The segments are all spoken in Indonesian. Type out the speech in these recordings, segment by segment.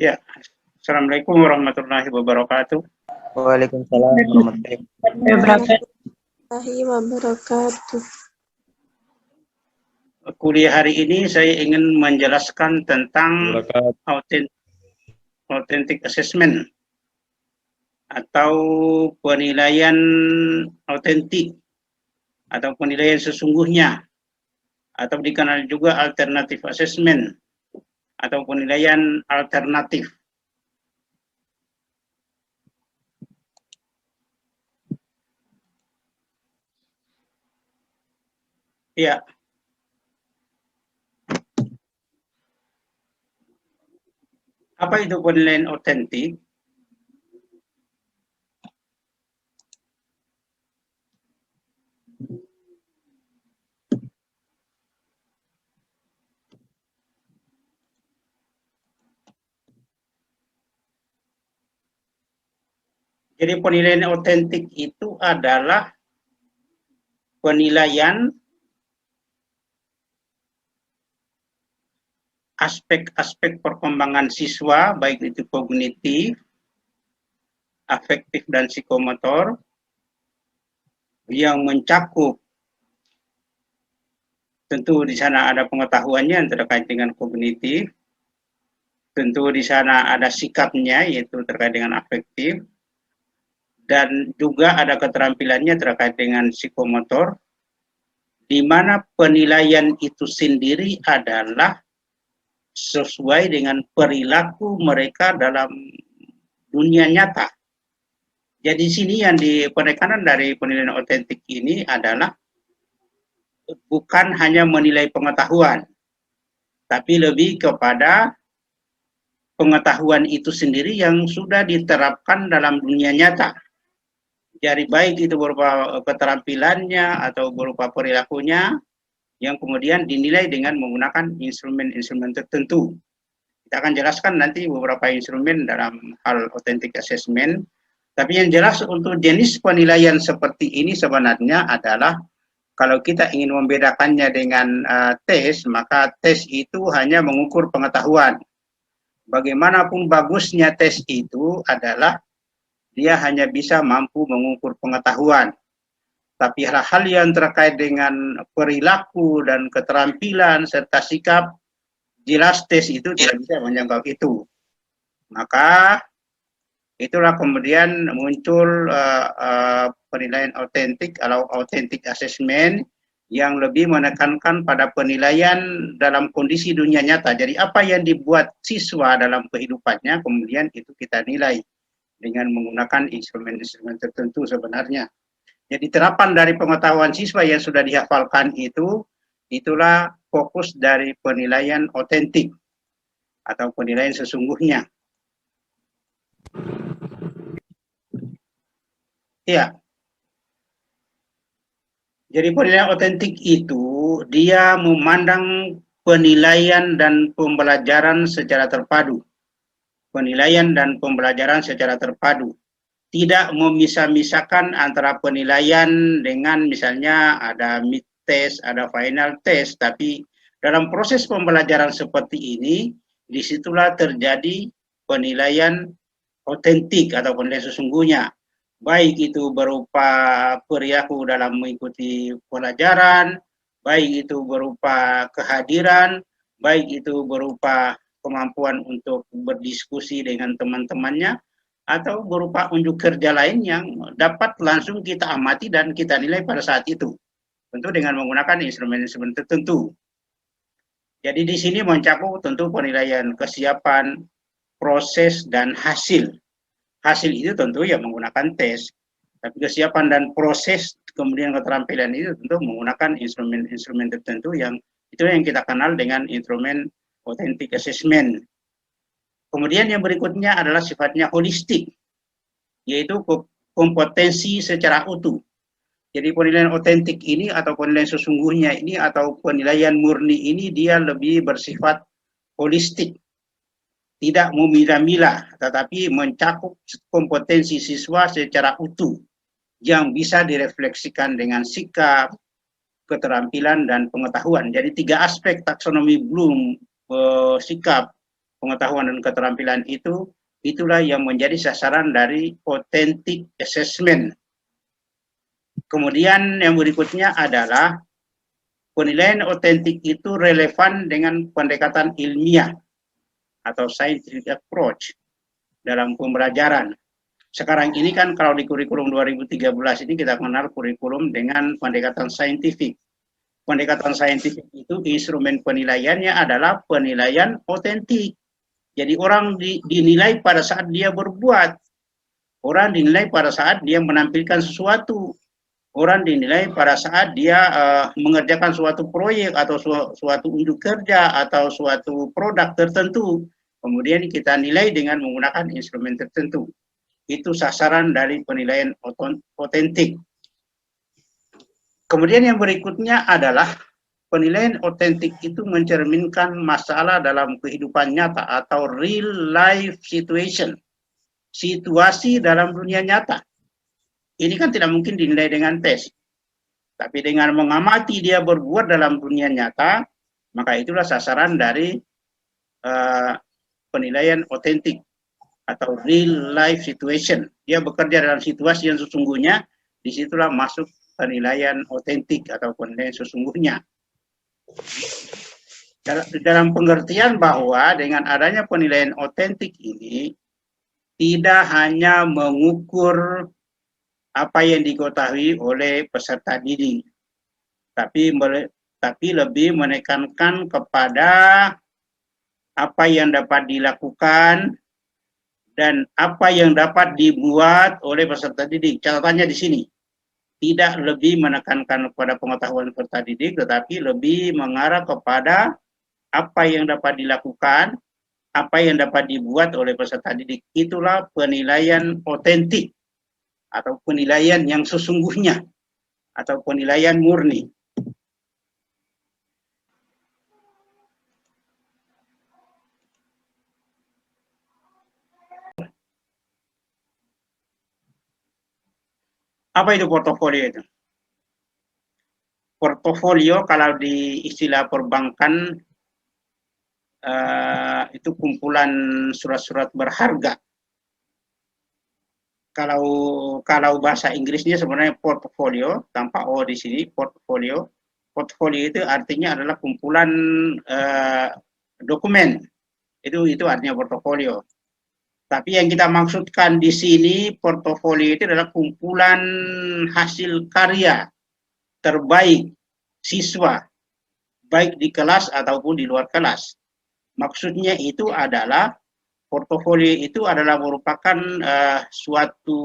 Ya, Assalamualaikum warahmatullahi wabarakatuh. Waalaikumsalam warahmatullahi Waalaikumsalam warahmatullahi wabarakatuh. Kuliah hari ini saya ingin menjelaskan tentang wabarakatuh. authentic assessment atau penilaian autentik atau penilaian sesungguhnya, atau dikenal juga alternative assessment atau penilaian alternatif. Ya, apa itu penilaian autentik? Jadi penilaian autentik itu adalah penilaian aspek-aspek perkembangan siswa, baik itu kognitif, afektif, dan psikomotor, yang mencakup tentu di sana ada pengetahuannya yang terkait dengan kognitif, tentu di sana ada sikapnya yaitu terkait dengan afektif, dan juga ada keterampilannya terkait dengan psikomotor, di mana penilaian itu sendiri adalah sesuai dengan perilaku mereka dalam dunia nyata. Jadi sini yang penekanan dari penilaian autentik ini adalah bukan hanya menilai pengetahuan, tapi lebih kepada pengetahuan itu sendiri yang sudah diterapkan dalam dunia nyata. Jadi baik itu berupa keterampilannya atau berupa perilakunya yang kemudian dinilai dengan menggunakan instrumen-instrumen tertentu. Kita akan jelaskan nanti beberapa instrumen dalam hal authentic assessment. Tapi yang jelas untuk jenis penilaian seperti ini sebenarnya adalah kalau kita ingin membedakannya dengan tes, maka tes itu hanya mengukur pengetahuan. Bagaimanapun bagusnya tes itu adalah dia hanya bisa mampu mengukur pengetahuan. Tapi hal-hal yang terkait dengan perilaku dan keterampilan serta sikap, jelas tes itu tidak bisa menjangkau itu. Maka itulah kemudian muncul penilaian autentik atau authentic assessment yang lebih menekankan pada penilaian dalam kondisi dunia nyata. Jadi apa yang dibuat siswa dalam kehidupannya, kemudian itu kita nilai dengan menggunakan instrumen-instrumen tertentu sebenarnya. Jadi terapan dari pengetahuan siswa yang sudah dihafalkan itu, itulah fokus dari penilaian autentik atau penilaian sesungguhnya. Ya. Jadi penilaian autentik itu dia memandang penilaian dan pembelajaran secara terpadu. Penilaian dan pembelajaran secara terpadu. Tidak memisah-misahkan antara penilaian dengan misalnya ada mid test, ada final test, tapi dalam proses pembelajaran seperti ini, disitulah terjadi penilaian autentik atau penilaian sesungguhnya. Baik itu berupa perilaku dalam mengikuti pelajaran, baik itu berupa kehadiran, baik itu berupa kemampuan untuk berdiskusi dengan teman-temannya, atau berupa unjuk kerja lain yang dapat langsung kita amati dan kita nilai pada saat itu. Tentu dengan menggunakan instrumen-instrumen tertentu. Jadi di sini mencakup tentu penilaian kesiapan, proses, dan hasil. Hasil itu tentu ya menggunakan tes, tapi kesiapan dan proses kemudian keterampilan itu tentu menggunakan instrumen-instrumen tertentu yang itu yang kita kenal dengan instrumen authentic assessment. Kemudian yang berikutnya adalah sifatnya holistik, yaitu kompetensi secara utuh. Jadi penilaian autentik ini atau penilaian sesungguhnya ini atau penilaian murni ini dia lebih bersifat holistik. Tidak memilah-milah, tetapi mencakup kompetensi siswa secara utuh yang bisa direfleksikan dengan sikap, keterampilan, dan pengetahuan. Jadi 3 aspek taksonomi Bloom, sikap, pengetahuan dan keterampilan itu, itulah yang menjadi sasaran dari authentic assessment. Kemudian yang berikutnya adalah penilaian otentik itu relevan dengan pendekatan ilmiah atau scientific approach dalam pembelajaran. Sekarang ini kan kalau di kurikulum 2013 ini kita kenal kurikulum dengan pendekatan saintifik. Pendekatan saintifik itu instrumen penilaiannya adalah penilaian otentik. Jadi orang dinilai pada saat dia berbuat. Orang dinilai pada saat dia menampilkan sesuatu. Orang dinilai pada saat dia mengerjakan suatu proyek atau suatu unjuk kerja atau suatu produk tertentu. Kemudian kita nilai dengan menggunakan instrumen tertentu. Itu sasaran dari penilaian otentik. Kemudian yang berikutnya adalah penilaian otentik itu mencerminkan masalah dalam kehidupan nyata atau real life situation. Situasi dalam dunia nyata. Ini kan tidak mungkin dinilai dengan tes. Tapi dengan mengamati dia berbuat dalam dunia nyata, maka itulah sasaran dari penilaian otentik atau real life situation. Dia bekerja dalam situasi yang sesungguhnya, disitulah masuk penilaian otentik atau penilaian sesungguhnya. Dalam pengertian bahwa dengan adanya penilaian otentik ini, tidak hanya mengukur apa yang diketahui oleh peserta didik, tapi lebih menekankan kepada apa yang dapat dilakukan dan apa yang dapat dibuat oleh peserta didik. Catatannya di sini, tidak lebih menekankan kepada pengetahuan peserta didik, tetapi lebih mengarah kepada apa yang dapat dilakukan, apa yang dapat dibuat oleh peserta didik. Itulah penilaian otentik atau penilaian yang sesungguhnya atau penilaian murni. Apa itu portofolio itu? Portofolio kalau di istilah perbankan itu kumpulan surat-surat berharga. Kalau bahasa Inggrisnya sebenarnya portfolio, tanpa O di sini, portfolio. Portfolio itu artinya adalah kumpulan dokumen. Itu artinya portofolio. Tapi yang kita maksudkan di sini, portofolio itu adalah kumpulan hasil karya terbaik siswa, baik di kelas ataupun di luar kelas. Maksudnya itu adalah, portofolio itu adalah merupakan suatu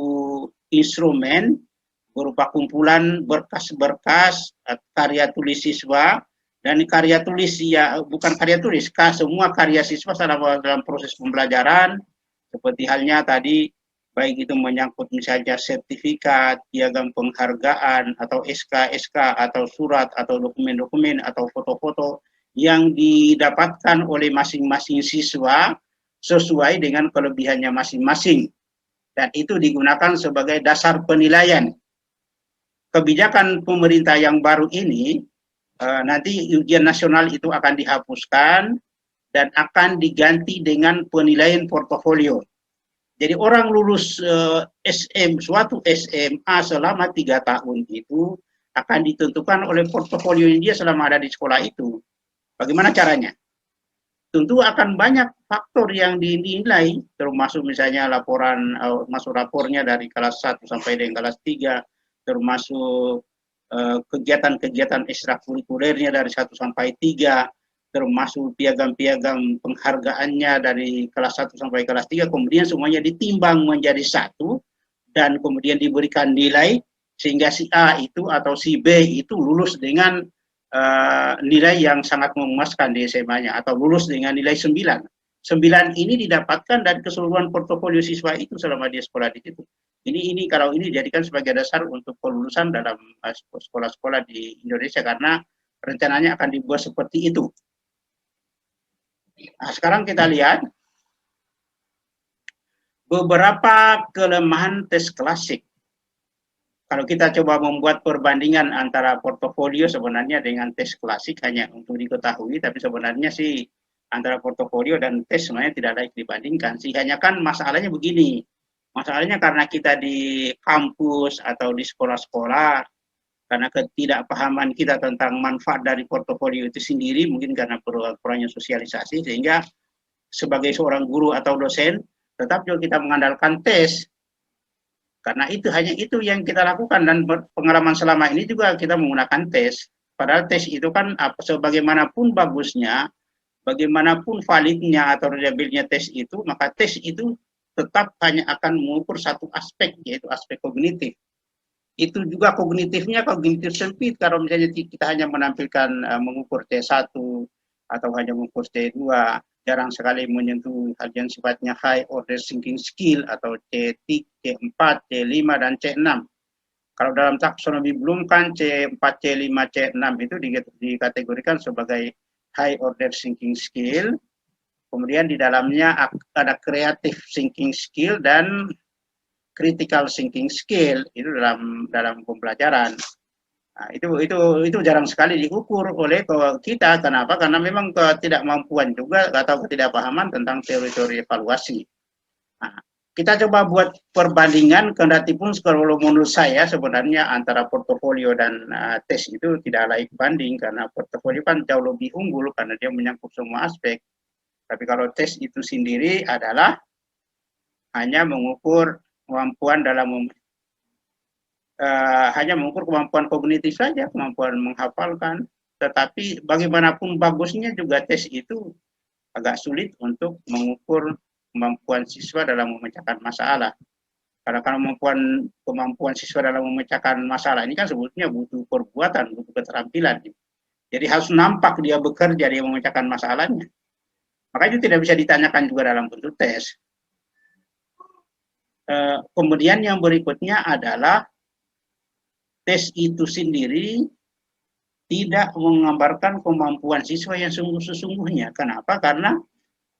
instrumen berupa kumpulan berkas-berkas karya tulis siswa, dan karya tulis ya bukan karya tulis, semua karya siswa dalam proses pembelajaran, seperti halnya tadi, baik itu menyangkut misalnya sertifikat, piagam penghargaan, atau SK atau surat, atau dokumen-dokumen, atau foto-foto yang didapatkan oleh masing-masing siswa sesuai dengan kelebihannya masing-masing. Dan itu digunakan sebagai dasar penilaian. Kebijakan pemerintah yang baru ini, nanti ujian nasional itu akan dihapuskan, dan akan diganti dengan penilaian portofolio. Jadi orang lulus suatu SMA selama 3 tahun itu akan ditentukan oleh portofolio dia selama ada di sekolah itu. Bagaimana caranya? Tentu akan banyak faktor yang dinilai, termasuk misalnya laporan, masuk rapornya dari kelas 1 sampai dengan kelas 3, termasuk kegiatan-kegiatan ekstrakurikulernya dari 1 sampai 3, termasuk piagam-piagam penghargaannya dari kelas 1 sampai kelas 3, kemudian semuanya ditimbang menjadi satu, dan kemudian diberikan nilai, sehingga si A itu atau si B itu lulus dengan nilai yang sangat memuaskan di SMA-nya, atau lulus dengan nilai 9. 9 ini didapatkan dari keseluruhan portofolio siswa itu selama dia sekolah di situ. Ini kalau ini dijadikan sebagai dasar untuk kelulusan dalam sekolah-sekolah di Indonesia, karena rencananya akan dibuat seperti itu. Nah, sekarang kita lihat beberapa kelemahan tes klasik. Kalau kita coba membuat perbandingan antara portofolio sebenarnya dengan tes klasik, hanya untuk diketahui, tapi sebenarnya sih antara portofolio dan tes sebenarnya tidak layak dibandingkan. Sehingga kan masalahnya begini, masalahnya karena kita di kampus atau di sekolah-sekolah, karena ketidakpahaman kita tentang manfaat dari portofolio itu sendiri, mungkin karena kurangnya sosialisasi, sehingga sebagai seorang guru atau dosen, tetap juga kita mengandalkan tes. Karena itu hanya itu yang kita lakukan, dan pengalaman selama ini juga kita menggunakan tes. Padahal tes itu kan sebagaimanapun bagusnya, bagaimanapun validnya atau reliability tes itu, maka tes itu tetap hanya akan mengukur satu aspek, yaitu aspek kognitif. Itu juga kognitifnya kognitif sempit. Kalau misalnya kita hanya menampilkan mengukur T1 atau hanya mengukur T2, jarang sekali menyentuh hal yang sifatnya high order thinking skill atau C3, C4, C5, dan C6. Kalau dalam taksonomi Bloom kan C4, C5, C6 itu dikategorikan sebagai high order thinking skill. Kemudian di dalamnya ada creative thinking skill dan critical thinking skill itu dalam pembelajaran. Nah, itu jarang sekali diukur oleh kita. Kenapa? Karena memang ketidakmampuan juga atau ketidakpahaman tentang teori-teori evaluasi. Nah, kita coba buat perbandingan, kendati pun kalau menurut saya sebenarnya antara portofolio dan tes itu tidak layak banding, karena portofolio kan jauh lebih unggul karena dia menyangkut semua aspek. Tapi kalau tes itu sendiri adalah hanya mengukur kemampuan hanya mengukur kemampuan kognitif saja, kemampuan menghafalkan. Tetapi bagaimanapun bagusnya juga tes itu agak sulit untuk mengukur kemampuan siswa dalam memecahkan masalah. Karena kemampuan siswa dalam memecahkan masalah ini kan sebetulnya butuh perbuatan, butuh keterampilan. Jadi harus nampak dia bekerja, dia memecahkan masalahnya. Maka itu tidak bisa ditanyakan juga dalam bentuk tes. Kemudian yang berikutnya adalah tes itu sendiri tidak menggambarkan kemampuan siswa yang sesungguhnya. Kenapa? Karena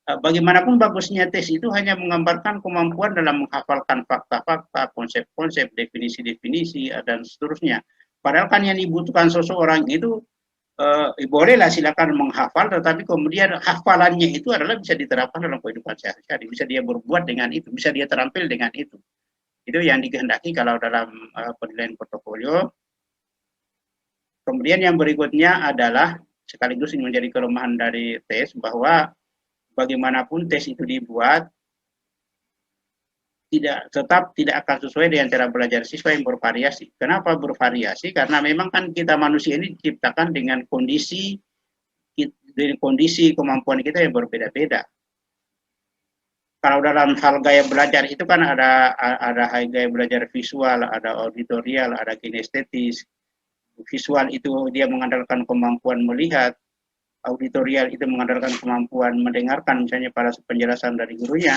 bagaimanapun bagusnya tes itu hanya menggambarkan kemampuan dalam menghafalkan fakta-fakta, konsep-konsep, definisi-definisi, dan seterusnya. Padahal kan yang dibutuhkan seseorang itu bolehlah silakan menghafal, tetapi kemudian hafalannya itu adalah bisa diterapkan dalam kehidupan sehari-hari, bisa dia berbuat dengan itu, bisa dia terampil dengan itu. Itu yang dikehendaki kalau dalam penilaian portofolio. Kemudian yang berikutnya adalah sekaligus ini menjadi kelemahan dari tes, bahwa bagaimanapun tes itu dibuat tetap tidak akan sesuai dengan cara belajar siswa yang bervariasi. Kenapa bervariasi? Karena memang kan kita manusia ini diciptakan dengan kondisi kemampuan kita yang berbeda-beda. Kalau dalam hal gaya belajar itu kan ada gaya belajar visual, ada auditorial, ada kinestetis. Visual itu dia mengandalkan kemampuan melihat, auditorial itu mengandalkan kemampuan mendengarkan misalnya pada penjelasan dari gurunya.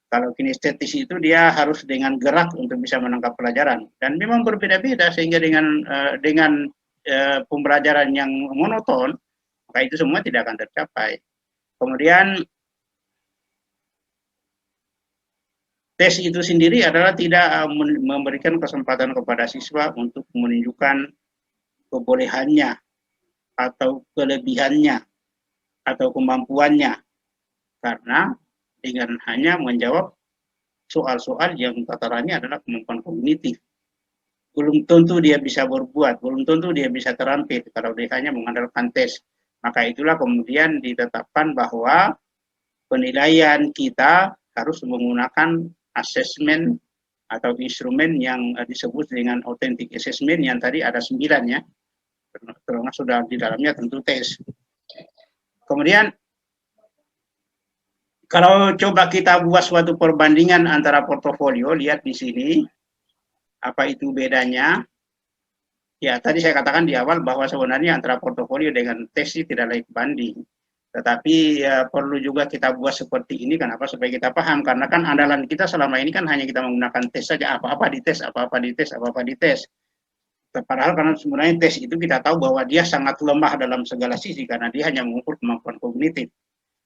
Kalau kinestetis itu dia harus dengan gerak untuk bisa menangkap pelajaran, dan memang berbeda-beda, sehingga dengan pembelajaran yang monoton, maka itu semua tidak akan tercapai. Kemudian tes itu sendiri adalah tidak memberikan kesempatan kepada siswa untuk menunjukkan kebolehannya atau kelebihannya atau kemampuannya, karena dengan hanya menjawab soal-soal yang tatarannya adalah kemampuan kognitif, belum tentu dia bisa berbuat, belum tentu dia bisa terampil kalau dia hanya mengandalkan tes. Maka itulah kemudian ditetapkan bahwa penilaian kita harus menggunakan asesmen atau instrumen yang disebut dengan authentic assessment, yang tadi ada 9 ya, termasuk di dalamnya tentu tes. Kemudian kalau coba kita buat suatu perbandingan antara portofolio, lihat di sini apa itu bedanya. Ya, tadi saya katakan di awal bahwa sebenarnya antara portofolio dengan tes tidak layak banding. Tetapi ya, perlu juga kita buat seperti ini, kenapa? Supaya kita paham, karena kan andalan kita selama ini kan hanya kita menggunakan tes saja, apa-apa dites, apa-apa dites, apa-apa dites. Padahal karena sebenarnya tes itu kita tahu bahwa dia sangat lemah dalam segala sisi, karena dia hanya mengukur kemampuan kognitif.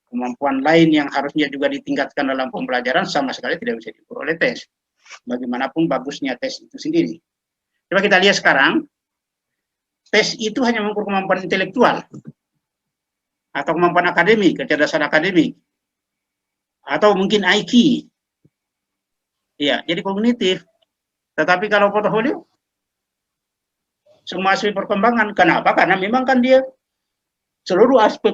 Kemampuan lain yang harusnya juga ditingkatkan dalam pembelajaran sama sekali tidak bisa diukur oleh tes. Bagaimanapun bagusnya tes itu sendiri. Coba kita lihat sekarang, tes itu hanya mengukur kemampuan intelektual. atau kemampuan akademik, kecerdasan akademik, atau mungkin IQ. Ya, jadi kognitif. Tetapi kalau portofolio, semua aspek perkembangan. Kenapa? Karena memang kan dia seluruh aspek.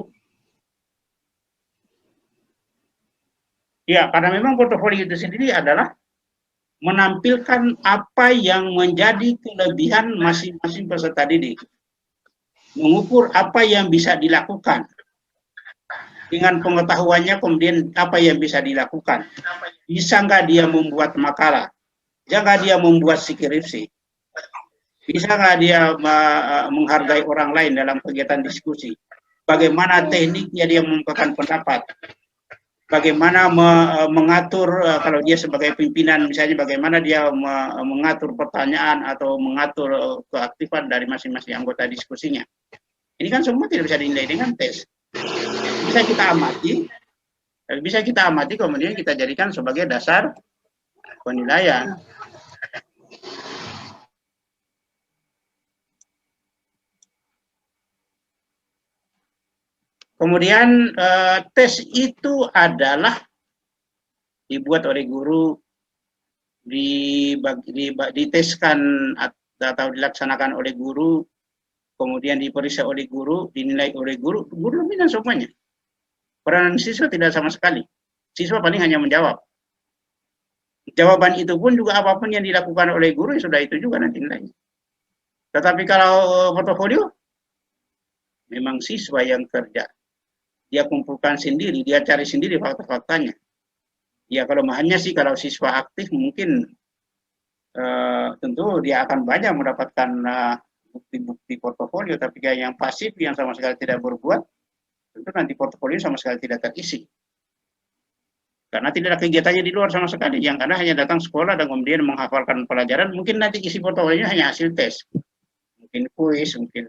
Ya, karena memang portofolio itu sendiri adalah menampilkan apa yang menjadi kelebihan masing-masing peserta didik. Mengukur apa yang bisa dilakukan. Dengan pengetahuannya kemudian apa yang bisa dilakukan. Bisa nggak dia membuat makalah? Bisa nggak dia membuat skripsi? Bisa nggak dia menghargai orang lain dalam kegiatan diskusi? Bagaimana tekniknya dia mengungkapkan pendapat? Bagaimana mengatur kalau dia sebagai pimpinan misalnya bagaimana dia mengatur pertanyaan atau mengatur keaktifan dari masing-masing anggota diskusinya. Ini kan semua tidak bisa dinilai dengan tes. Bisa kita amati kemudian kita jadikan sebagai dasar penilaian. Kemudian tes itu adalah dibuat oleh guru, diteskan atau dilaksanakan oleh guru, kemudian diperiksa oleh guru, dinilai oleh guru dominan semuanya. Peranan siswa tidak sama sekali. Siswa paling hanya menjawab. Jawaban itu pun juga apapun yang dilakukan oleh guru, sudah itu juga nanti nilainya. Tetapi kalau portofolio, memang siswa yang kerja. Dia kumpulkan sendiri, dia cari sendiri fakta-faktanya. Ya kelemahannya sih kalau siswa aktif mungkin tentu dia akan banyak mendapatkan bukti-bukti portofolio, tapi yang pasif yang sama sekali tidak berbuat, tentu nanti portofolio sama sekali tidak terisi. Karena tidak ada kegiatannya di luar sama sekali, yang ada hanya datang sekolah dan kemudian menghafalkan pelajaran, mungkin nanti isi portofolionya hanya hasil tes. Mungkin kuis, mungkin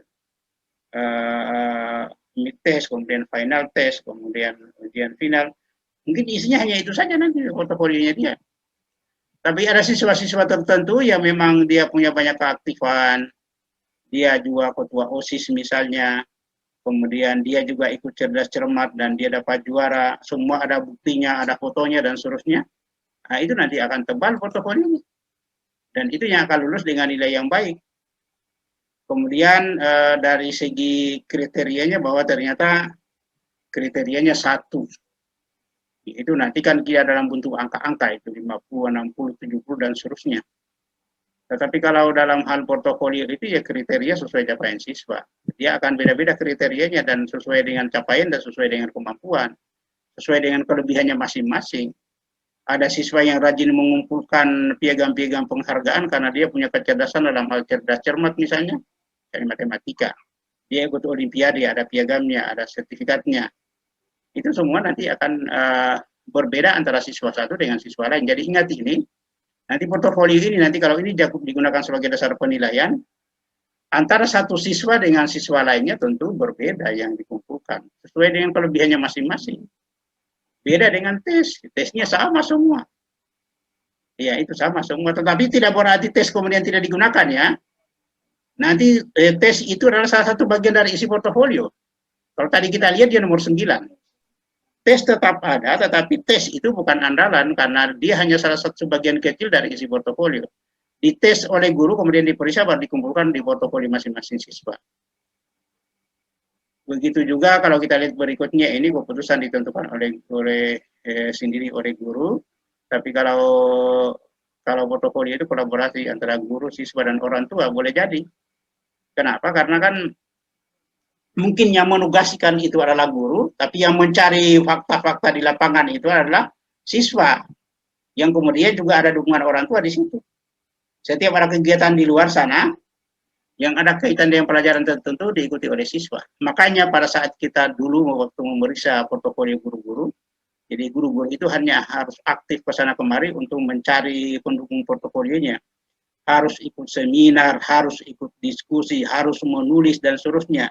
mid test, kemudian final test, kemudian ujian final. Mungkin isinya hanya itu saja nanti portofolionya dia. Tapi ada siswa-siswa tertentu yang memang dia punya banyak keaktifan, dia juga ketua OSIS misalnya, kemudian dia juga ikut cerdas cermat dan dia dapat juara, semua ada buktinya, ada fotonya dan seterusnya. Nah, itu nanti akan tebal portofolionya. Dan itu yang akan lulus dengan nilai yang baik. Kemudian dari segi kriterianya bahwa ternyata kriterianya 1. Itu nanti kan dia dalam bentuk angka-angka itu 50, 60, 70 dan seterusnya. Tetapi kalau dalam hal portofolio itu ya kriteria sesuai capaian siswa. Dia akan beda-beda kriterianya dan sesuai dengan capaian dan sesuai dengan kemampuan. Sesuai dengan kelebihannya masing-masing. Ada siswa yang rajin mengumpulkan piagam-piagam penghargaan karena dia punya kecerdasan dalam hal cerdas cermat misalnya. Dari matematika. Dia ikut olimpiade, ada piagamnya, ada sertifikatnya. Itu semua nanti akan berbeda antara siswa satu dengan siswa lain. Jadi ingat ini, nanti portofolio ini nanti kalau ini digunakan sebagai dasar penilaian, antara satu siswa dengan siswa lainnya tentu berbeda yang dikumpulkan. Sesuai dengan kelebihannya masing-masing. Beda dengan tes, tesnya sama semua. Ya itu sama semua, tetapi tidak berarti tes kemudian tidak digunakan ya. Nanti tes itu adalah salah satu bagian dari isi portofolio. Kalau tadi kita lihat dia nomor 9. Tes tetap ada, tetapi tes itu bukan andalan karena dia hanya salah satu bagian kecil dari isi portofolio. Dites oleh guru, kemudian diperiksa, baru dikumpulkan di portofolio masing-masing siswa. Begitu juga kalau kita lihat berikutnya, ini keputusan ditentukan sendiri oleh guru. Tapi kalau portofolio itu kolaborasi antara guru, siswa, dan orang tua, boleh jadi. Kenapa? Karena kan mungkin yang menugaskan itu adalah guru, tapi yang mencari fakta-fakta di lapangan itu adalah siswa, yang kemudian juga ada dukungan orang tua di situ. Setiap ada kegiatan di luar sana, yang ada kaitan dengan pelajaran tertentu diikuti oleh siswa. Makanya pada saat kita dulu waktu memeriksa portofolio guru-guru, jadi guru-guru itu hanya harus aktif ke sana kemari untuk mencari pendukung portofolionya. Harus ikut seminar, harus ikut diskusi, harus menulis, dan seterusnya.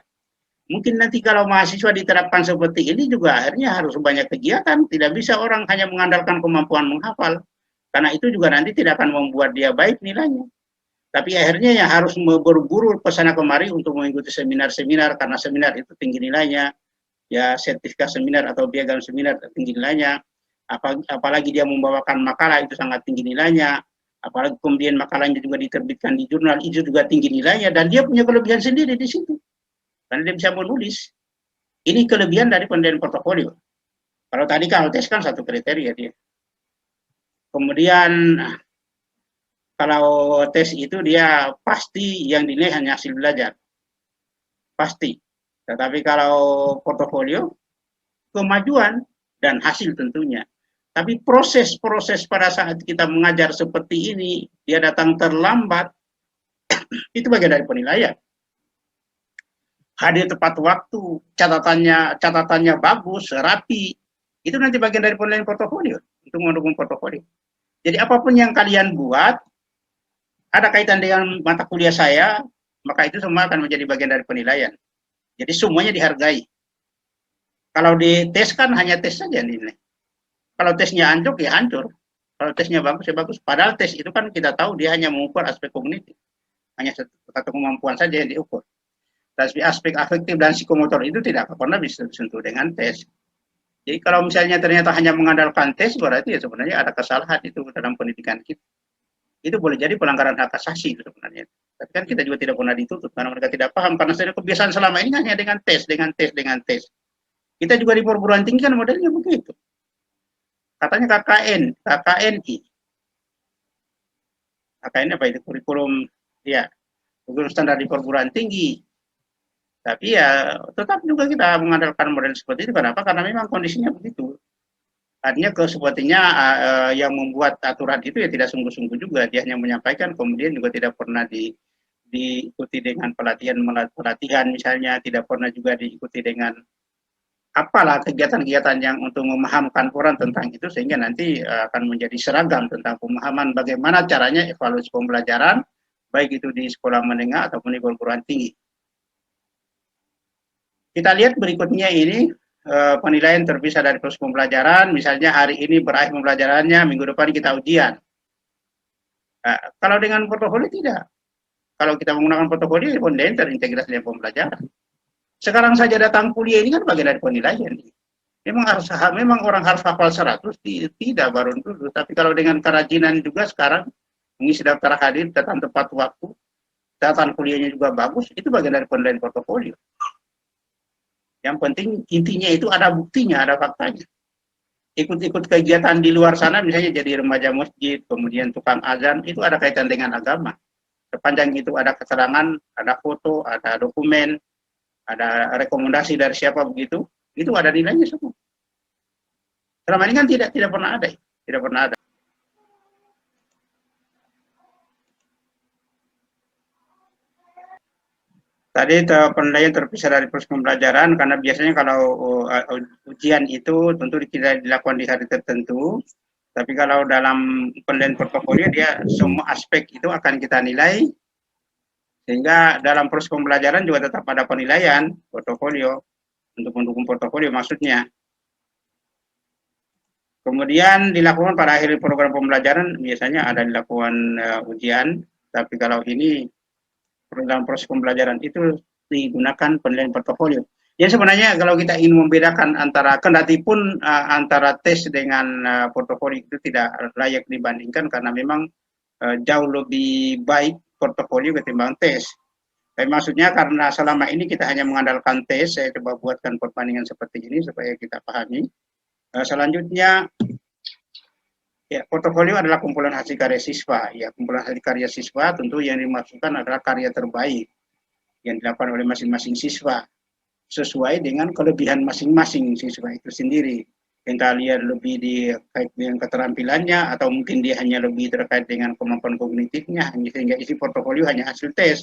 Mungkin nanti kalau mahasiswa diterapkan seperti ini juga akhirnya harus banyak kegiatan. Tidak bisa orang hanya mengandalkan kemampuan menghafal. Karena itu juga nanti tidak akan membuat dia baik nilainya. Tapi akhirnya yang harus berburu ke sana kemari untuk mengikuti seminar-seminar, karena seminar itu tinggi nilainya. ya sertifikat seminar atau piagam seminar tinggi nilainya. Apalagi dia membawakan makalah itu sangat tinggi nilainya. Apalagi kemudian makalahnya juga diterbitkan di jurnal itu juga tinggi nilainya, dan dia punya kelebihan sendiri di situ karena dia bisa menulis. Ini kelebihan dari penilaian portofolio. Kalau tadi kalau tes kan satu kriteria dia. Kemudian kalau tes itu dia pasti yang dinilai hanya hasil belajar, pasti. Tetapi kalau portofolio, kemajuan dan hasil tentunya. Tapi proses-proses pada saat kita mengajar seperti ini, dia datang terlambat, itu bagian dari penilaian. Hadir tepat waktu, catatannya bagus, rapi, itu nanti bagian dari penilaian portofolio, untuk mendukung portofolio. Jadi apapun yang kalian buat, ada kaitan dengan mata kuliah saya, maka itu semua akan menjadi bagian dari penilaian. Jadi semuanya dihargai. Kalau dites kan hanya tes saja nilai. Kalau tesnya hancur, ya hancur. Kalau tesnya bagus, ya bagus. Padahal tes itu kan kita tahu dia hanya mengukur aspek kognitif. Hanya satu kemampuan saja yang diukur. Tapi aspek afektif dan psikomotor itu tidak pernah bisa disentuh dengan tes. Jadi kalau misalnya ternyata hanya mengandalkan tes, berarti ya sebenarnya ada kesalahan itu dalam pendidikan kita. Itu boleh jadi pelanggaran hak asasi itu sebenarnya. Tapi kan kita juga tidak pernah ditutup karena mereka tidak paham, karena saya kebiasaan selama ini hanya dengan tes. Kita juga di perguruan tinggi kan modelnya begitu. Katanya KKN, KKNI. KKN apa itu? Kurikulum, ya, kurikulum standar di perguruan tinggi. Tapi ya tetap juga kita mengandalkan model seperti itu. Kenapa? Karena memang kondisinya begitu. Artinya sepertinya yang membuat aturan itu ya tidak sungguh-sungguh juga. Dia hanya menyampaikan, kemudian juga tidak pernah diikuti dengan pelatihan misalnya, tidak pernah juga diikuti dengan apalah kegiatan-kegiatan yang untuk memahamkan orang tentang itu, sehingga nanti akan menjadi seragam tentang pemahaman bagaimana caranya evaluasi pembelajaran, baik itu di sekolah menengah ataupun di perguruan tinggi. Kita lihat berikutnya ini penilaian terpisah dari proses pembelajaran. Misalnya hari ini berakhir pembelajarannya, minggu depan kita ujian. Kalau dengan portofolio tidak. Kalau kita menggunakan portofolio, penilaian terintegrasi dengan pembelajaran. Sekarang saja datang kuliah ini kan bagian dari penilaian. Memang orang harus hafal 100, tidak baru dulu. Tapi kalau dengan kerajinan juga sekarang mengisi daftar hadir, datang tepat waktu, catatan kuliahnya juga bagus, itu bagian dari penilaian portofolio. Yang penting intinya itu ada buktinya, ada faktanya. Ikut-ikut kegiatan di luar sana, misalnya jadi remaja masjid, kemudian tukang azan, itu ada kaitan dengan agama. Sepanjang itu ada keterangan, ada foto, ada dokumen, ada rekomendasi dari siapa begitu, itu ada nilainya semua. Selama ini kan tidak pernah ada, tidak pernah ada. Tadi penilaian terpisah dari proses pembelajaran, karena biasanya kalau ujian itu tentu tidak dilakukan di hari tertentu, tapi kalau dalam penilaian portofolio dia semua aspek itu akan kita nilai, sehingga dalam proses pembelajaran juga tetap ada penilaian portofolio, untuk mendukung portofolio maksudnya. Kemudian dilakukan pada akhir program pembelajaran, biasanya ada dilakukan ujian, tapi kalau ini dalam proses pembelajaran itu digunakan penilaian portofolio. Ya sebenarnya kalau kita ingin membedakan antara, kendati pun antara tes dengan portofolio itu tidak layak dibandingkan, karena memang jauh lebih baik portofolio ketimbang tes. Tapi maksudnya karena selama ini kita hanya mengandalkan tes, saya coba buatkan perbandingan seperti ini supaya kita pahami. Selanjutnya, ya, portofolio adalah kumpulan hasil karya siswa. Ya, kumpulan hasil karya siswa tentu yang dimaksudkan adalah karya terbaik yang dilakukan oleh masing-masing siswa sesuai dengan kelebihan masing-masing siswa itu sendiri. Yang kalian lebih terkait dengan keterampilannya, atau mungkin dia hanya lebih terkait dengan kemampuan kognitifnya, sehingga isi portofolio hanya hasil tes.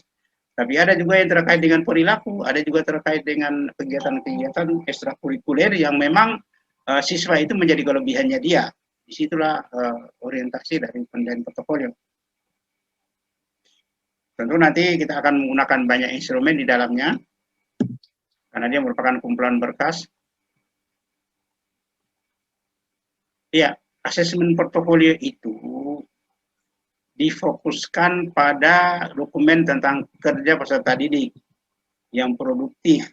Tapi ada juga yang terkait dengan perilaku, ada juga terkait dengan kegiatan-kegiatan ekstrakurikuler yang memang siswa itu menjadi kelebihannya dia. Disitulah orientasi dari penilaian portofolio. Tentu nanti kita akan menggunakan banyak instrumen di dalamnya, karena dia merupakan kumpulan berkas. Ya, asesmen portofolio itu difokuskan pada dokumen tentang kerja peserta didik yang produktif.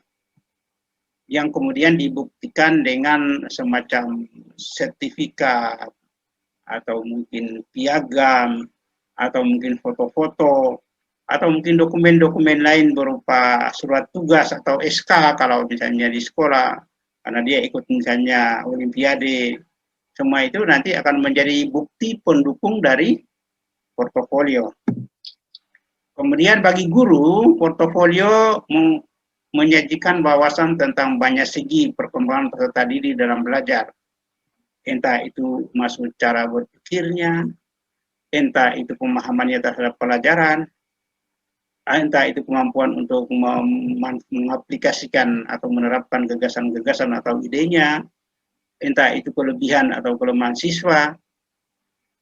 yang kemudian dibuktikan dengan semacam sertifikat atau mungkin piagam atau mungkin foto-foto atau mungkin dokumen-dokumen lain berupa surat tugas atau SK kalau misalnya di sekolah karena dia ikut misalnya olimpiade. Semua itu nanti akan menjadi bukti pendukung dari portofolio. Kemudian bagi guru, portofolio menyajikan wawasan tentang banyak segi perkembangan peserta didik dalam belajar. Entah itu masuk cara berpikirnya, entah itu pemahamannya terhadap pelajaran, entah itu kemampuan untuk mengaplikasikan atau menerapkan gagasan-gagasan atau idenya, entah itu kelebihan atau kelemahan siswa,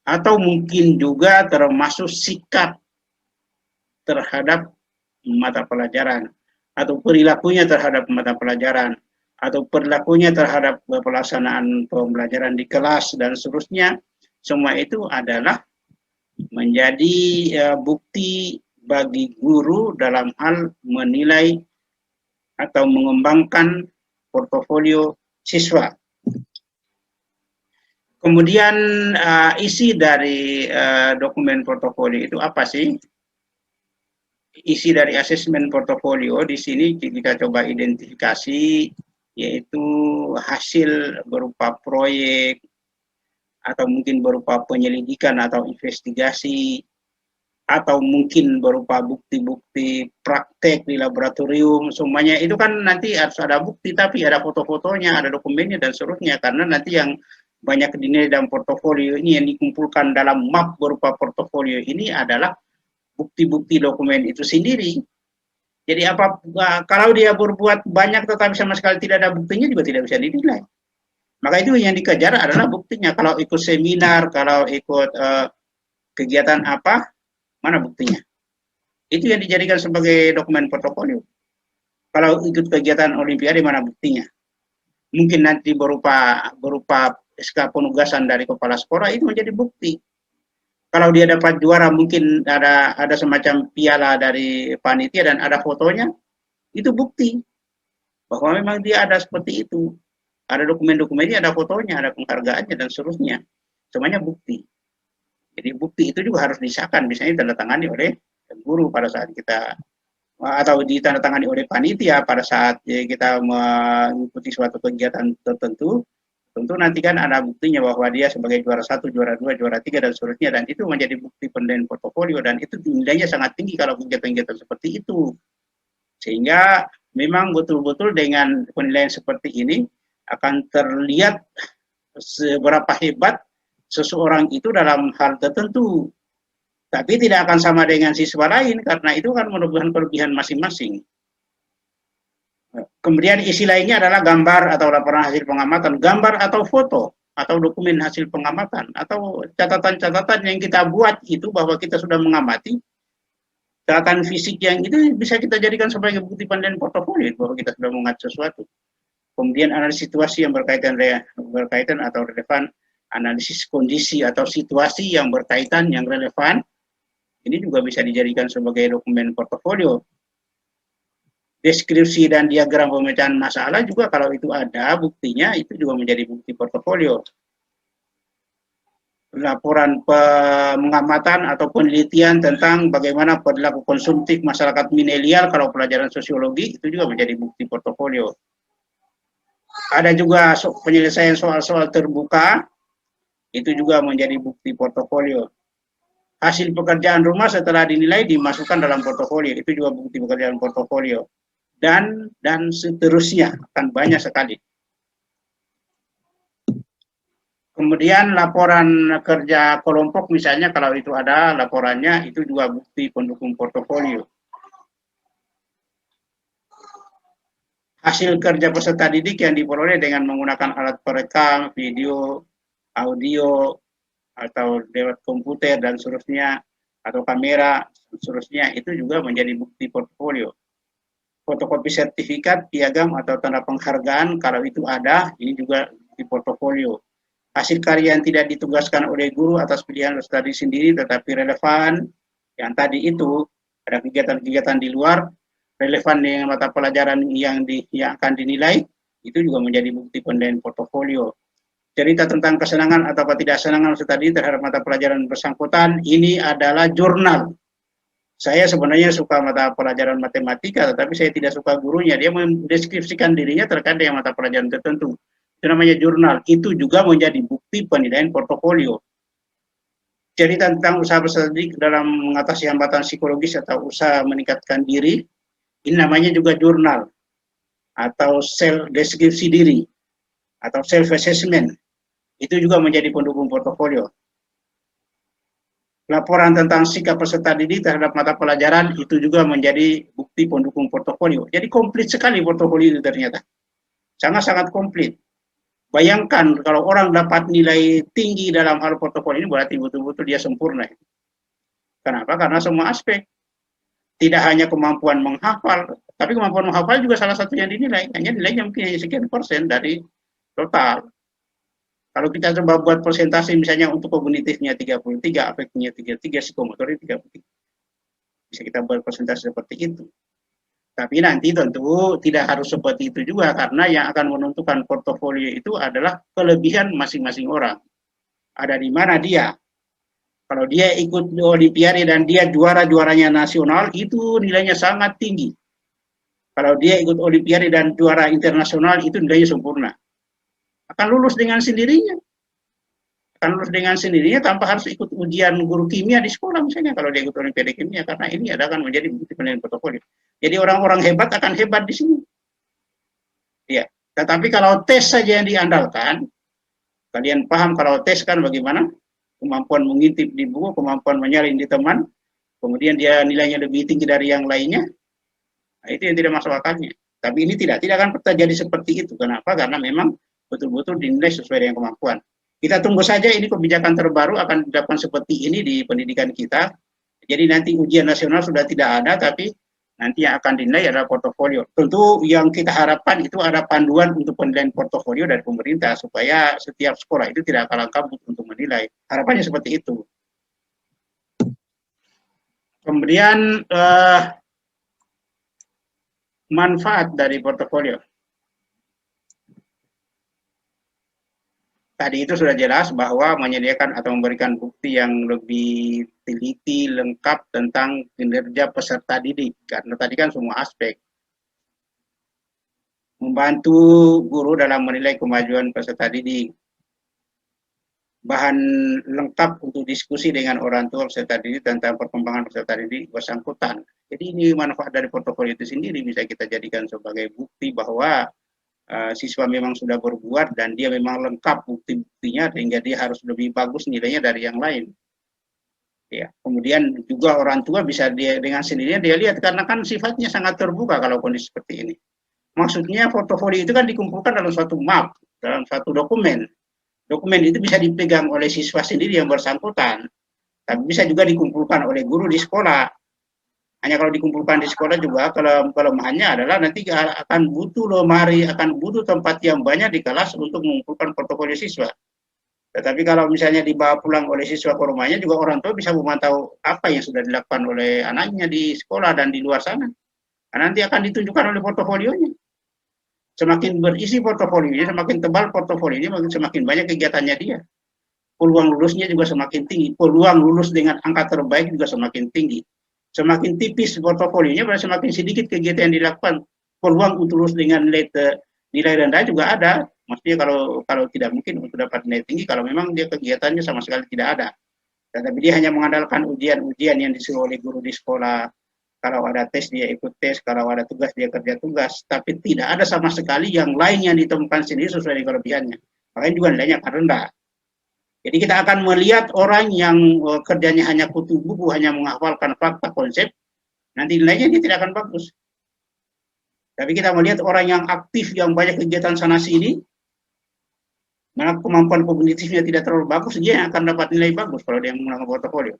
atau mungkin juga termasuk sikap terhadap mata pelajaran, atau perilakunya terhadap mata pelajaran, atau perilakunya terhadap pelaksanaan pembelajaran di kelas, dan seterusnya. Semua itu adalah menjadi bukti bagi guru dalam hal menilai atau mengembangkan portofolio siswa. Kemudian isi dari dokumen portofolio itu apa sih? Isi dari asesmen portofolio di sini kita coba identifikasi, yaitu hasil berupa proyek atau mungkin berupa penyelidikan atau investigasi, atau mungkin berupa bukti-bukti praktek di laboratorium. Semuanya itu kan nanti harus ada bukti, tapi ada foto-fotonya, ada dokumennya dan seterusnya, karena nanti yang banyak dinilai dalam portofolio ini yang dikumpulkan dalam map berupa portofolio ini adalah bukti-bukti dokumen itu sendiri. Jadi kalau dia berbuat banyak tetapi sama sekali tidak ada buktinya juga tidak bisa dinilai. Maka itu yang dikejar adalah buktinya. Kalau ikut seminar, kalau ikut kegiatan apa, mana buktinya? Itu yang dijadikan sebagai dokumen portofolio. Kalau ikut kegiatan olimpiade, mana buktinya? Mungkin nanti berupa SK penugasan dari kepala sekolah, itu menjadi bukti. Kalau dia dapat juara, mungkin ada semacam piala dari panitia dan ada fotonya, itu bukti bahwa memang dia ada seperti itu. Ada dokumen-dokumennya, ada fotonya, ada penghargaannya dan seterusnya. Semuanya bukti. Jadi bukti itu juga harus disahkan, misalnya ditandatangani oleh guru pada saat kita, atau ditandatangani oleh panitia pada saat kita mengikuti suatu kegiatan tertentu. Tentu nanti kan ada buktinya bahwa dia sebagai juara 1, juara 2, juara 3 dan seterusnya, dan itu menjadi bukti penilaian portofolio, dan itu nilainya sangat tinggi kalau kegiatan-kegiatan seperti itu. Sehingga memang betul-betul dengan penilaian seperti ini akan terlihat seberapa hebat seseorang itu dalam hal tertentu. Tapi tidak akan sama dengan siswa lain, karena itu kan merupakan kelebihan masing-masing. Kemudian isi lainnya adalah gambar atau laporan hasil pengamatan, gambar atau foto, atau dokumen hasil pengamatan, atau catatan-catatan yang kita buat itu bahwa kita sudah mengamati, catatan fisik yang itu bisa kita jadikan sebagai bukti penilaian portofolio bahwa kita sudah mengamati sesuatu. Kemudian analisis situasi yang berkaitan atau relevan, analisis kondisi atau situasi yang berkaitan, yang relevan, ini juga bisa dijadikan sebagai dokumen portofolio. Deskripsi dan diagram pemecahan masalah juga kalau itu ada buktinya, itu juga menjadi bukti portofolio. Laporan pengamatan atau penelitian tentang bagaimana perilaku konsumtif masyarakat milenial kalau pelajaran sosiologi, itu juga menjadi bukti portofolio. Ada juga penyelesaian soal-soal terbuka, itu juga menjadi bukti portofolio. Hasil pekerjaan rumah setelah dinilai dimasukkan dalam portofolio, itu juga bukti pekerjaan portofolio. Dan seterusnya, akan banyak sekali. Kemudian laporan kerja kelompok misalnya, kalau itu ada laporannya, itu juga bukti pendukung portofolio. Hasil kerja peserta didik yang diperoleh dengan menggunakan alat perekam, video, audio, atau lewat komputer dan seterusnya, atau kamera, seterusnya, itu juga menjadi bukti portofolio. Fotokopi sertifikat, piagam, atau tanda penghargaan, kalau itu ada, ini juga di portofolio. Hasil karya yang tidak ditugaskan oleh guru atas pilihan peserta didik sendiri, tetapi relevan, yang tadi itu, ada kegiatan-kegiatan di luar, relevan dengan mata pelajaran yang akan dinilai, Itu juga menjadi bukti penilaian portofolio. Cerita tentang kesenangan atau ketidaksenangan tadi terhadap mata pelajaran bersangkutan, ini adalah jurnal. Saya sebenarnya suka mata pelajaran matematika, tetapi saya tidak suka gurunya. Dia mendeskripsikan dirinya terkait dengan mata pelajaran tertentu. Itu namanya jurnal. Itu juga menjadi bukti penilaian portofolio. Cerita tentang usaha berstrategi dalam mengatasi hambatan psikologis atau usaha meningkatkan diri, ini namanya juga jurnal atau self deskripsi diri atau self assessment. Itu juga menjadi pendukung portofolio. Laporan tentang sikap peserta didik terhadap mata pelajaran itu juga menjadi bukti pendukung portofolio. Jadi komplit sekali portofolio itu ternyata. Sangat-sangat komplit. Bayangkan kalau orang dapat nilai tinggi dalam hal portofolio ini berarti betul-betul dia sempurna. Kenapa? Karena semua aspek. Tidak hanya kemampuan menghafal, tapi kemampuan menghafal juga salah satu yang dinilai. Hanya nilainya mungkin hanya sekian persen dari total. Kalau kita coba buat persentase misalnya untuk kognitifnya 33, afeknya 33, psikomotornya 33. Bisa kita buat persentase seperti itu. Tapi nanti tentu tidak harus seperti itu juga, karena yang akan menentukan portofolio itu adalah kelebihan masing-masing orang. Ada di mana dia. Kalau dia ikut Olimpiade dan dia juara-juaranya nasional, itu nilainya sangat tinggi. Kalau dia ikut Olimpiade dan juara internasional, itu nilainya sempurna. Akan lulus dengan sendirinya. Akan lulus dengan sendirinya tanpa harus ikut ujian guru kimia di sekolah misalnya kalau dia ikut Olimpiade kimia, karena ini akan menjadi bukti penilaian portofolio. Jadi orang-orang hebat akan hebat di sini. Ya. Tetapi kalau tes saja yang diandalkan, kalian paham kalau tes kan bagaimana? Kemampuan mengintip di buku, kemampuan menyalin di teman, kemudian dia nilainya lebih tinggi dari yang lainnya, nah, itu yang tidak masuk akalnya. Tapi ini tidak akan terjadi seperti itu. Kenapa? Karena memang betul-betul dinilai sesuai dengan kemampuan. Kita tunggu saja ini kebijakan terbaru akan dilakukan seperti ini di pendidikan kita. Jadi nanti ujian nasional sudah tidak ada, tapi nanti yang akan dinilai adalah portofolio. Tentu yang kita harapkan itu ada panduan untuk penilaian portofolio dari pemerintah supaya setiap sekolah itu tidak kalah kabut untuk menilai. Harapannya seperti itu. Kemudian manfaat dari portofolio. Tadi itu sudah jelas bahwa menyediakan atau memberikan bukti yang lebih teliti, lengkap tentang kinerja peserta didik. Karena tadi kan semua aspek. Membantu guru dalam menilai kemajuan peserta didik. Bahan lengkap untuk diskusi dengan orang tua peserta didik tentang perkembangan peserta didik bersangkutan. Jadi ini manfaat dari portofolio itu sendiri bisa kita jadikan sebagai bukti bahwa siswa memang sudah berbuat dan dia memang lengkap bukti-buktinya sehingga dia harus lebih bagus nilainya dari yang lain. Ya, kemudian juga orang tua bisa dia dengan sendirinya dia lihat karena kan sifatnya sangat terbuka kalau kondisi seperti ini. Maksudnya portofolio itu kan dikumpulkan dalam suatu map, dalam suatu dokumen. Dokumen itu bisa dipegang oleh siswa sendiri yang bersangkutan, tapi bisa juga dikumpulkan oleh guru di sekolah. Hanya kalau dikumpulkan di sekolah juga kelemahannya adalah nanti akan butuh lemari, akan butuh tempat yang banyak di kelas untuk mengumpulkan portofolio siswa. Tetapi kalau misalnya dibawa pulang oleh siswa ke rumahnya, juga orang tua bisa memantau apa yang sudah dilakukan oleh anaknya di sekolah dan di luar sana. Karena nanti akan ditunjukkan oleh portofolionya. Semakin berisi portofolionya, semakin tebal portofolionya, semakin banyak kegiatannya dia. Peluang lulusnya juga semakin tinggi. Peluang lulus dengan angka terbaik juga semakin tinggi. Semakin tipis portofolionya, berarti semakin sedikit kegiatan yang dilakukan. Peluang untuk lulus dengan nilai rendah juga ada. Maksudnya kalau tidak mungkin untuk dapat nilai tinggi kalau memang dia kegiatannya sama sekali tidak ada. Tetapi dia hanya mengandalkan ujian-ujian yang disuruh oleh guru di sekolah. Kalau ada tes dia ikut tes, kalau ada tugas dia kerja tugas. Tapi tidak ada sama sekali yang lain yang ditemukan sendiri sesuai dengan kelebihannya. Makanya juga nilainya akan rendah. Jadi kita akan melihat orang yang kerjanya hanya kutu buku, hanya menghafalkan fakta konsep, nanti nilainya dia tidak akan bagus. Tapi kita melihat orang yang aktif, yang banyak kegiatan sana sini, mana kemampuan kognitifnya tidak terlalu bagus, dia yang akan dapat nilai bagus kalau dia menggunakan portofolio.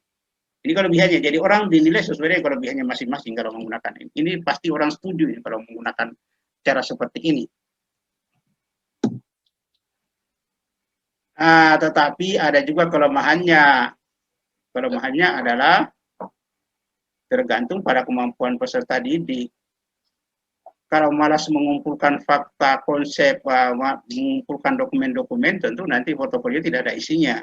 Ini kelebihannya. Jadi orang dinilai sesuai dengan kelebihannya masing-masing kalau menggunakan ini. Ini pasti orang setuju ya, kalau menggunakan cara seperti ini. Tetapi ada juga kelemahannya. Kelemahannya adalah tergantung pada kemampuan peserta didik. kalau malas mengumpulkan fakta, konsep, mengumpulkan dokumen-dokumen, tentu nanti portofolio tidak ada isinya.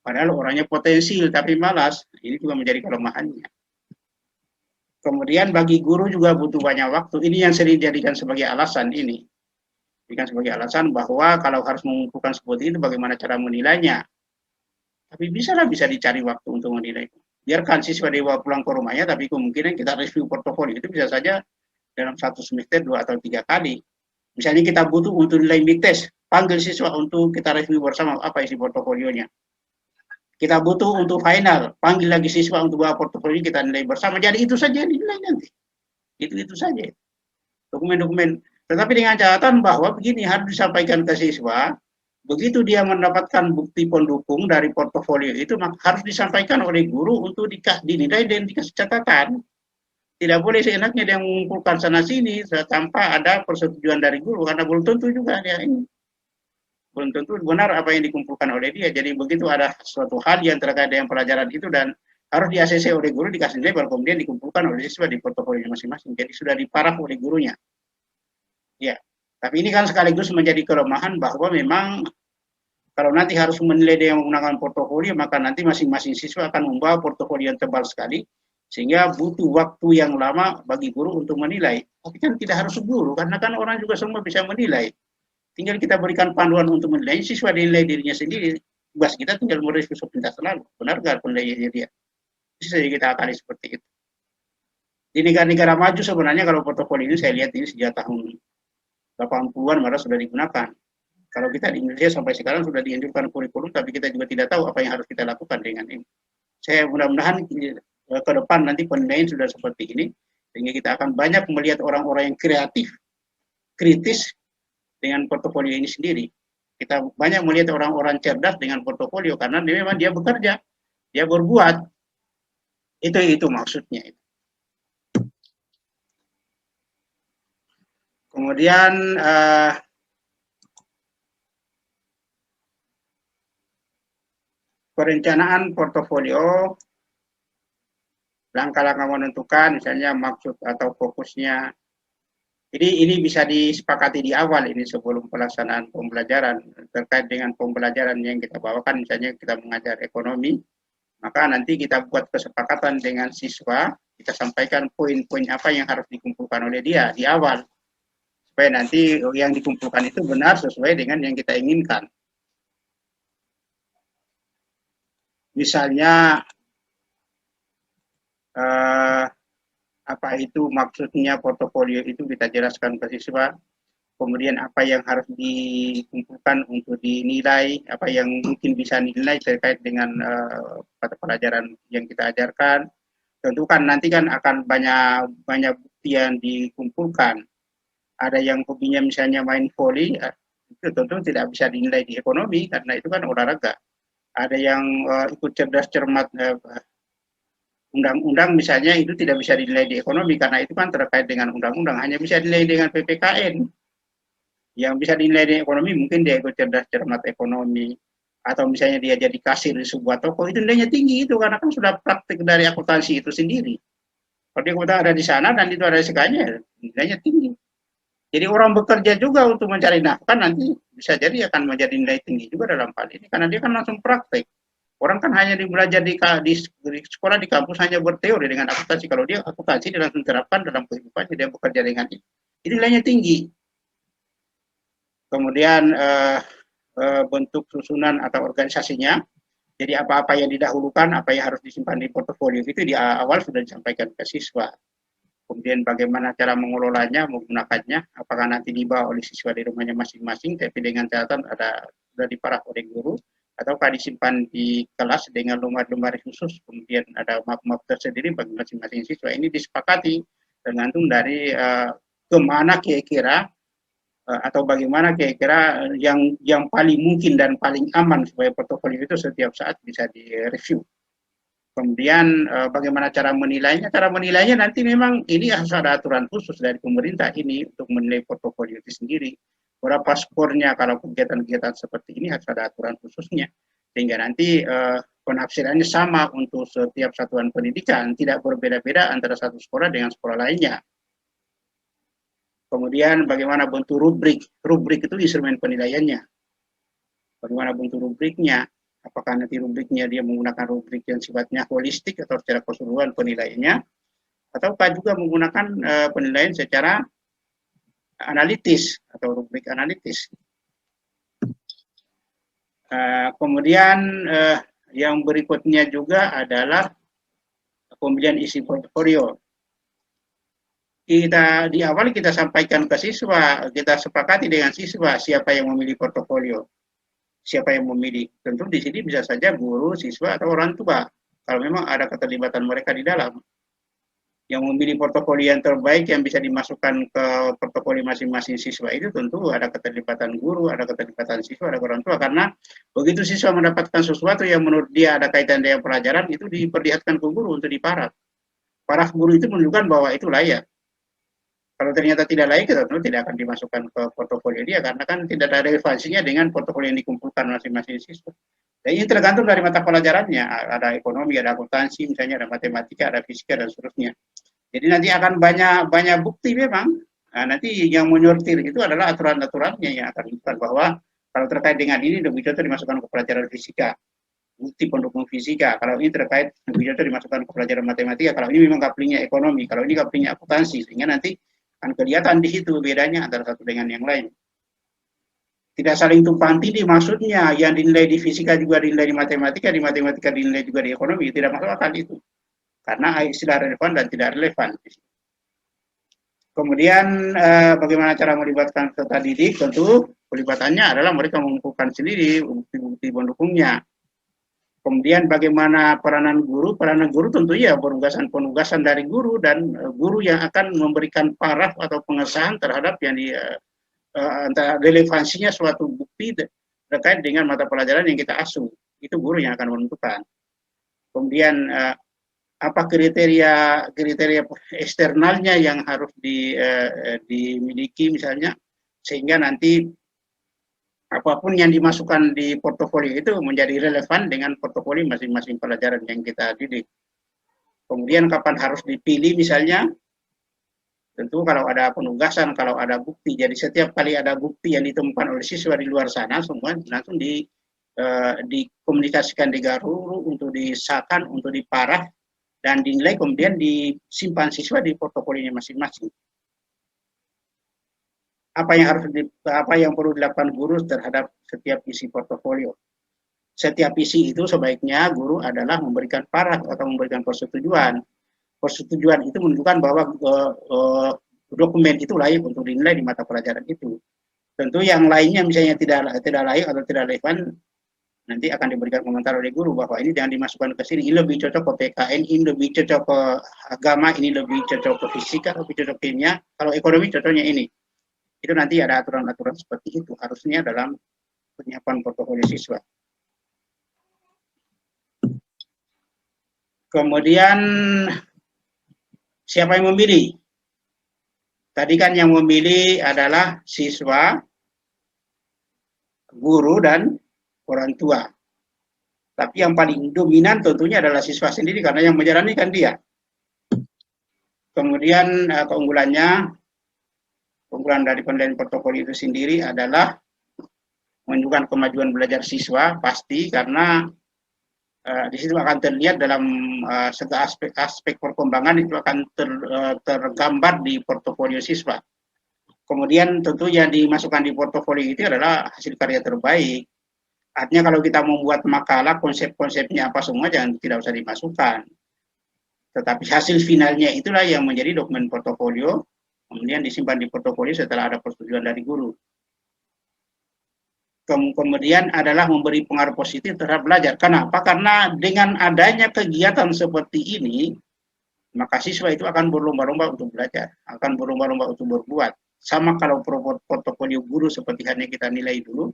Padahal orangnya potensial tapi malas, ini juga menjadi kelemahannya. Kemudian bagi guru juga butuh banyak waktu. Ini yang sering dijadikan sebagai alasan ini. Dijadikan sebagai alasan bahwa kalau harus mengumpulkan seperti itu, bagaimana cara menilainya. Tapi bisa dicari waktu untuk menilai. Biarkan siswa dibawa pulang ke rumahnya, tapi kemungkinan kita review portofolio itu bisa saja dalam 1 semester 2 atau 3 kali. Misalnya kita butuh untuk nilai mid-test, panggil siswa untuk kita review bersama apa isi portofolionya. Kita butuh untuk final, panggil lagi siswa untuk bawa portofolio kita nilai bersama. Jadi itu saja dinilai nanti. Itu saja. Dokumen-dokumen. Tetapi dengan catatan bahwa begini harus disampaikan ke siswa, begitu dia mendapatkan bukti pendukung dari portofolio itu, maka harus disampaikan oleh guru untuk dinilai dan dikasih catatan. Tidak boleh seenaknya dia mengumpulkan sana sini tanpa ada persetujuan dari guru, karena belum tentu juga dia ini. Belum tentu benar apa yang dikumpulkan oleh dia. Jadi begitu ada suatu hal yang terkait dengan pelajaran itu dan harus di-ACC oleh guru, dikasih nilai, baru kemudian dikumpulkan oleh siswa di portofolio masing-masing. Jadi sudah diparaf oleh gurunya. Ya, tapi ini kan sekaligus menjadi kelemahan bahwa memang kalau nanti harus menilai dengan menggunakan portofolio, maka nanti masing-masing siswa akan membawa portofolio yang tebal sekali, sehingga butuh waktu yang lama bagi guru untuk menilai. Tapi kan tidak harus guru, karena kan orang juga semua bisa menilai. Tinggal kita berikan panduan untuk menilai, siswa dinilai dirinya sendiri. Tugas kita tinggal mereview sepintas selalu. Benar nggak penilaiannya dia? Bisa saja kita akali seperti itu. Di negara-negara maju sebenarnya kalau portofolio ini saya lihat ini sejak tahun 80-an malah sudah digunakan. Kalau kita di Indonesia sampai sekarang sudah dianjurkan kurikulum, tapi kita juga tidak tahu apa yang harus kita lakukan dengan ini. Saya mudah-mudahan ke depan nanti penilaian sudah seperti ini, sehingga kita akan banyak melihat orang-orang yang kreatif, kritis dengan portofolio ini sendiri. Kita banyak melihat orang-orang cerdas dengan portofolio karena memang dia bekerja, dia berbuat. Itu maksudnya. Kemudian perencanaan portofolio, langkah-langkah menentukan, misalnya maksud atau fokusnya. Jadi ini bisa disepakati di awal ini sebelum pelaksanaan pembelajaran terkait dengan pembelajaran yang kita bawakan, misalnya kita mengajar ekonomi, maka nanti kita buat kesepakatan dengan siswa, kita sampaikan poin-poin apa yang harus dikumpulkan oleh dia di awal, supaya nanti yang dikumpulkan itu benar sesuai dengan yang kita inginkan. Misalnya apa itu maksudnya portofolio itu kita jelaskan ke siswa, kemudian apa yang harus dikumpulkan untuk dinilai, apa yang mungkin bisa dinilai terkait dengan pelajaran yang kita ajarkan. Tentu kan nanti kan akan banyak bukti yang dikumpulkan. Ada yang hobinya misalnya main volley, itu tentu tidak bisa dinilai di ekonomi karena itu kan olahraga. Ada yang ikut cerdas cermat undang-undang misalnya, itu tidak bisa dinilai di ekonomi karena itu kan terkait dengan undang-undang, hanya bisa dinilai dengan PPKN. Yang bisa dinilai di ekonomi mungkin dia ikut cerdas cermat ekonomi, atau misalnya dia jadi kasir di sebuah toko, itu nilainya tinggi itu karena kan sudah praktik dari akuntansi itu sendiri. Kalau dia ada di sana dan itu ada sekanya, nilainya tinggi. Jadi orang bekerja juga untuk mencari nafkah nanti bisa jadi akan menjadi nilai tinggi juga dalam hal ini karena dia kan langsung praktik. Orang kan hanya belajar di sekolah, di kampus hanya berteori dengan akuntansi. Kalau dia akuntansi, dia langsung terapkan dalam kehidupannya, dia bekerja dengan itu. Ini nilainya tinggi. Kemudian bentuk susunan atau organisasinya. Jadi apa-apa yang didahulukan, apa yang harus disimpan di portofolio itu di awal sudah disampaikan ke siswa. Kemudian bagaimana cara mengelolanya, menggunakannya, apakah nanti dibawa oleh siswa di rumahnya masing-masing, tapi dengan catatan sudah diparaf oleh guru, ataukah disimpan di kelas dengan lembar-lembar khusus, kemudian ada map-map tersendiri bagi masing-masing siswa. Ini disepakati tergantung dari kemana kira-kira atau bagaimana kira-kira yang paling mungkin dan paling aman supaya portofolio itu setiap saat bisa direview. Kemudian bagaimana cara menilainya? Cara menilainya nanti memang ini harus ada aturan khusus dari pemerintah ini untuk menilai portofolio itu sendiri. Berapa skornya kalau kegiatan-kegiatan seperti ini harus ada aturan khususnya. Sehingga nanti penafsirannya sama untuk setiap satuan pendidikan, tidak berbeda-beda antara satu sekolah dengan sekolah lainnya. Kemudian bagaimana bentuk rubrik. Rubrik itu instrumen penilaiannya. Bagaimana bentuk rubriknya. Apakah nanti rubriknya dia menggunakan rubrik yang sifatnya holistik atau secara keseluruhan penilaiannya, ataukah juga menggunakan penilaian secara analitis atau rubrik analitis. Kemudian yang berikutnya juga adalah pemilihan isi portofolio. Kita di awal kita sampaikan ke siswa, kita sepakati dengan siswa siapa yang memilih portofolio. Siapa yang memilih? Tentu di sini bisa saja guru, siswa, atau orang tua. Kalau memang ada keterlibatan mereka di dalam. Yang memilih portofolio yang terbaik yang bisa dimasukkan ke portofolio masing-masing siswa itu tentu ada keterlibatan guru, ada keterlibatan siswa, ada orang tua. Karena begitu siswa mendapatkan sesuatu yang menurut dia ada kaitan dengan pelajaran, itu diperlihatkan ke guru untuk diparaf. Paraf guru itu menunjukkan bahwa itu layak. Kalau ternyata tidak layak, tentu tidak akan dimasukkan ke portofolio dia, karena kan tidak ada relevansinya dengan portofolio yang dikumpulkan masing-masing siswa. Dan ini tergantung dari mata pelajarannya, ada ekonomi, ada akuntansi, misalnya ada matematika, ada fisika, dan seterusnya. Jadi nanti akan banyak bukti memang. Nah, nanti yang menyortir itu adalah aturan-aturannya yang akan menunjukkan bahwa kalau terkait dengan ini lebih cocok dimasukkan ke pelajaran fisika, bukti pendukung fisika. Kalau ini terkait lebih cocok dimasukkan ke pelajaran matematika. Kalau ini memang kaplingnya ekonomi, kalau ini kaplingnya akuntansi, sehingga nanti akan kelihatan di situ bedanya antara satu dengan yang lain. Tidak saling tumpang tindih maksudnya, yang dinilai di fisika juga dinilai di matematika dinilai juga di ekonomi, tidak masuk akal itu. Karena istilah relevan dan tidak relevan. Kemudian bagaimana cara melibatkan peserta didik? Tentu pelibatannya adalah mereka mengumpulkan sendiri bukti-bukti pendukungnya. Kemudian bagaimana peranan guru? Peranan guru tentu ya penugasan dari guru, dan guru yang akan memberikan paraf atau pengesahan terhadap yang antara relevansinya suatu bukti terkait dengan mata pelajaran yang kita asuh. Itu guru yang akan menentukan. Kemudian apa kriteria eksternalnya yang harus dimiliki misalnya, sehingga nanti apapun yang dimasukkan di portofolio itu menjadi relevan dengan portofolio masing-masing pelajaran yang kita didik. Kemudian kapan harus dipilih misalnya, tentu kalau ada penugasan, kalau ada bukti. Jadi setiap kali ada bukti yang ditemukan oleh siswa di luar sana, semua langsung dikomunikasikan di guru untuk disahkan, untuk diparaf, dan dinilai, kemudian disimpan siswa di portofolionya masing-masing. Apa yang perlu dilakukan guru terhadap setiap isi portofolio? Setiap isi itu sebaiknya guru adalah memberikan paraf atau memberikan persetujuan. Persetujuan itu menunjukkan bahwa dokumen itu layak untuk dinilai di mata pelajaran itu. Tentu yang lainnya misalnya tidak layak atau tidak relevan, nanti akan diberikan komentar oleh guru bahwa ini jangan dimasukkan ke sini, ini lebih cocok ke PKN, ini lebih cocok ke agama, ini lebih cocok ke fisika, lebih cocok ke kimia, kalau ekonomi cocoknya ini. Itu nanti ada aturan-aturan seperti itu harusnya dalam penyiapan portofolio siswa. Kemudian siapa yang memilih? Tadi kan yang memilih adalah siswa, guru, dan orang tua. Tapi yang paling dominan tentunya adalah siswa sendiri karena yang menjalani kan dia. Kemudian keunggulan dari penilaian portofolio itu sendiri adalah menunjukkan kemajuan belajar siswa, pasti, karena di situ akan terlihat dalam segala aspek perkembangan itu akan tergambar di portofolio siswa. Kemudian tentu yang dimasukkan di portofolio itu adalah hasil karya terbaik. Artinya kalau kita membuat makalah, konsep-konsepnya apa semua tidak usah dimasukkan. Tetapi hasil finalnya itulah yang menjadi dokumen portofolio, kemudian disimpan di portofolio setelah ada persetujuan dari guru. Kemudian adalah memberi pengaruh positif terhadap belajar. Kenapa? Karena dengan adanya kegiatan seperti ini, maka siswa itu akan berlomba-lomba untuk belajar, akan berlomba-lomba untuk berbuat. Sama kalau portofolio guru seperti hanya kita nilai dulu,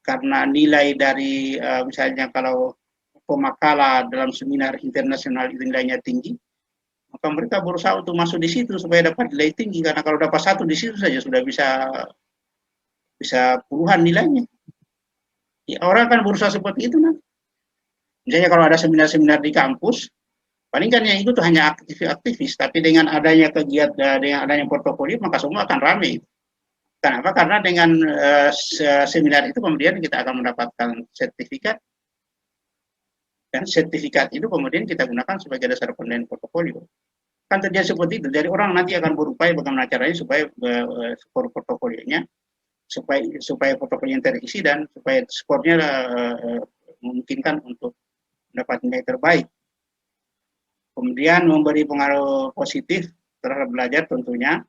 karena nilai dari misalnya kalau pemakalah dalam seminar internasional itu nilainya tinggi, maka mereka berusaha untuk masuk di situ supaya dapat nilai tinggi, karena kalau dapat 1 di situ saja sudah bisa puluhan nilainya. Ya, orang akan berusaha seperti itu nanti. Misalnya kalau ada seminar-seminar di kampus, Paling kan yang itu tuh hanya aktivis, tapi dengan adanya kegiatan, dengan adanya portofolio, maka semua akan ramai. Kenapa? Karena dengan seminar itu kemudian kita akan mendapatkan sertifikat, dan sertifikat itu kemudian kita gunakan sebagai dasar penilaian portofolio. Kan terjadi seperti itu, dari orang nanti akan berupaya bagaimana caranya supaya skor portofolionya, supaya portofolio yang terisi dan supaya skornya memungkinkan untuk mendapat nilai terbaik. Kemudian memberi pengaruh positif terhadap belajar tentunya,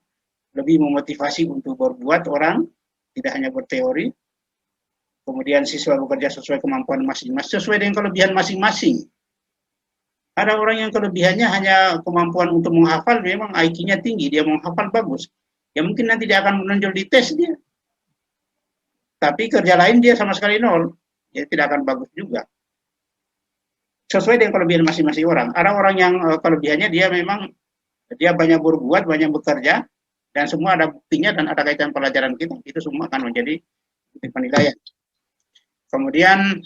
lebih memotivasi untuk berbuat orang, tidak hanya berteori. Kemudian siswa bekerja sesuai kemampuan masing-masing, sesuai dengan kelebihan masing-masing. Ada orang yang kelebihannya hanya kemampuan untuk menghafal, memang IQ-nya tinggi, dia menghafal bagus. Ya mungkin nanti dia akan menonjol di tes dia. Tapi kerja lain dia sama sekali nol, ya tidak akan bagus juga. Sesuai dengan kelebihan masing-masing orang. Ada orang yang kelebihannya dia memang dia banyak berbuat, banyak bekerja, dan semua ada buktinya dan ada kaitan pelajaran kita. Itu semua akan menjadi penilaian. Kemudian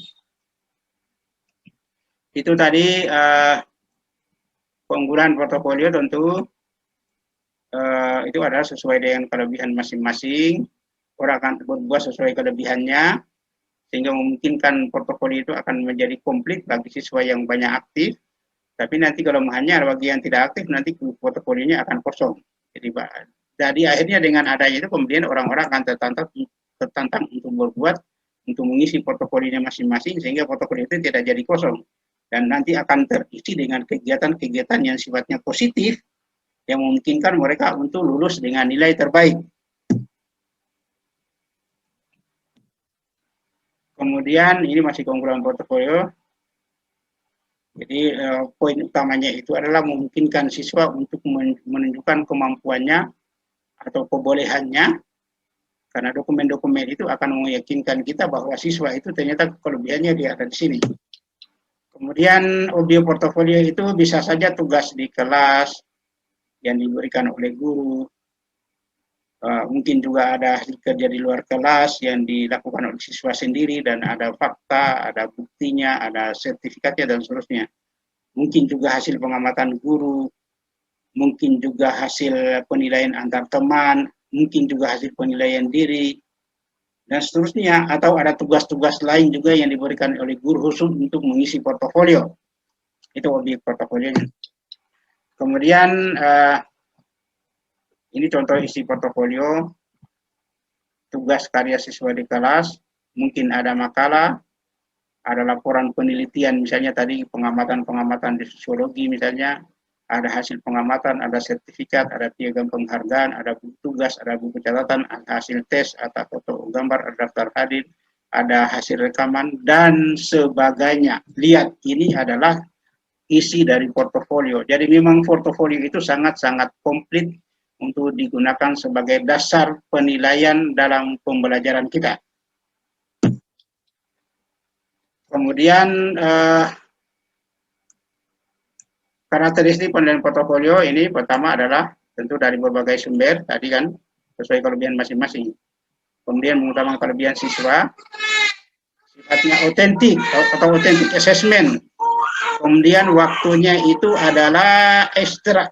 itu tadi keunggulan portofolio tentu itu adalah sesuai dengan kelebihan masing-masing. Orang akan berbuat sesuai kelebihannya, sehingga memungkinkan portofolio itu akan menjadi komplit bagi siswa yang banyak aktif. Tapi nanti kelemahannya bagi yang tidak aktif, nanti portofolionya akan kosong. Jadi akhirnya dengan adanya itu kemudian orang-orang akan tertantang untuk berbuat, untuk mengisi portofolionya masing-masing, sehingga portofolio itu tidak jadi kosong. Dan nanti akan terisi dengan kegiatan-kegiatan yang sifatnya positif, yang memungkinkan mereka untuk lulus dengan nilai terbaik. Kemudian ini masih keunggulan portofolio. Jadi poin utamanya itu adalah memungkinkan siswa untuk menunjukkan kemampuannya atau kebolehannya, karena dokumen-dokumen itu akan meyakinkan kita bahwa siswa itu ternyata kelebihannya dia ada di sini. Kemudian audio portofolio itu bisa saja tugas di kelas yang diberikan oleh guru, mungkin juga ada hasil kerja di luar kelas yang dilakukan oleh siswa sendiri dan ada fakta, ada buktinya, ada sertifikatnya dan seterusnya. Mungkin juga hasil pengamatan guru, mungkin juga hasil penilaian antar teman, mungkin juga hasil penilaian diri, dan seterusnya. Atau ada tugas-tugas lain juga yang diberikan oleh guru khusus untuk mengisi portofolio. Itu objek portofolionya. Kemudian ini contoh isi portofolio, tugas karya siswa di kelas, mungkin ada makalah, ada laporan penelitian, misalnya tadi pengamatan-pengamatan di sosiologi misalnya, ada hasil pengamatan, ada sertifikat, ada piagam penghargaan, ada buku tugas, ada buku catatan, ada hasil tes, ada foto gambar, ada daftar hadir, ada hasil rekaman, dan sebagainya. Lihat, ini adalah isi dari portofolio. Jadi memang portofolio itu sangat-sangat komplit untuk digunakan sebagai dasar penilaian dalam pembelajaran kita. Kemudian karakteristik penilaian portofolio ini pertama adalah tentu dari berbagai sumber, tadi kan sesuai kelebihan masing-masing. Kemudian mengutamakan kelebihan siswa, sifatnya otentik atau otentik assessment. Kemudian waktunya itu adalah ekstra,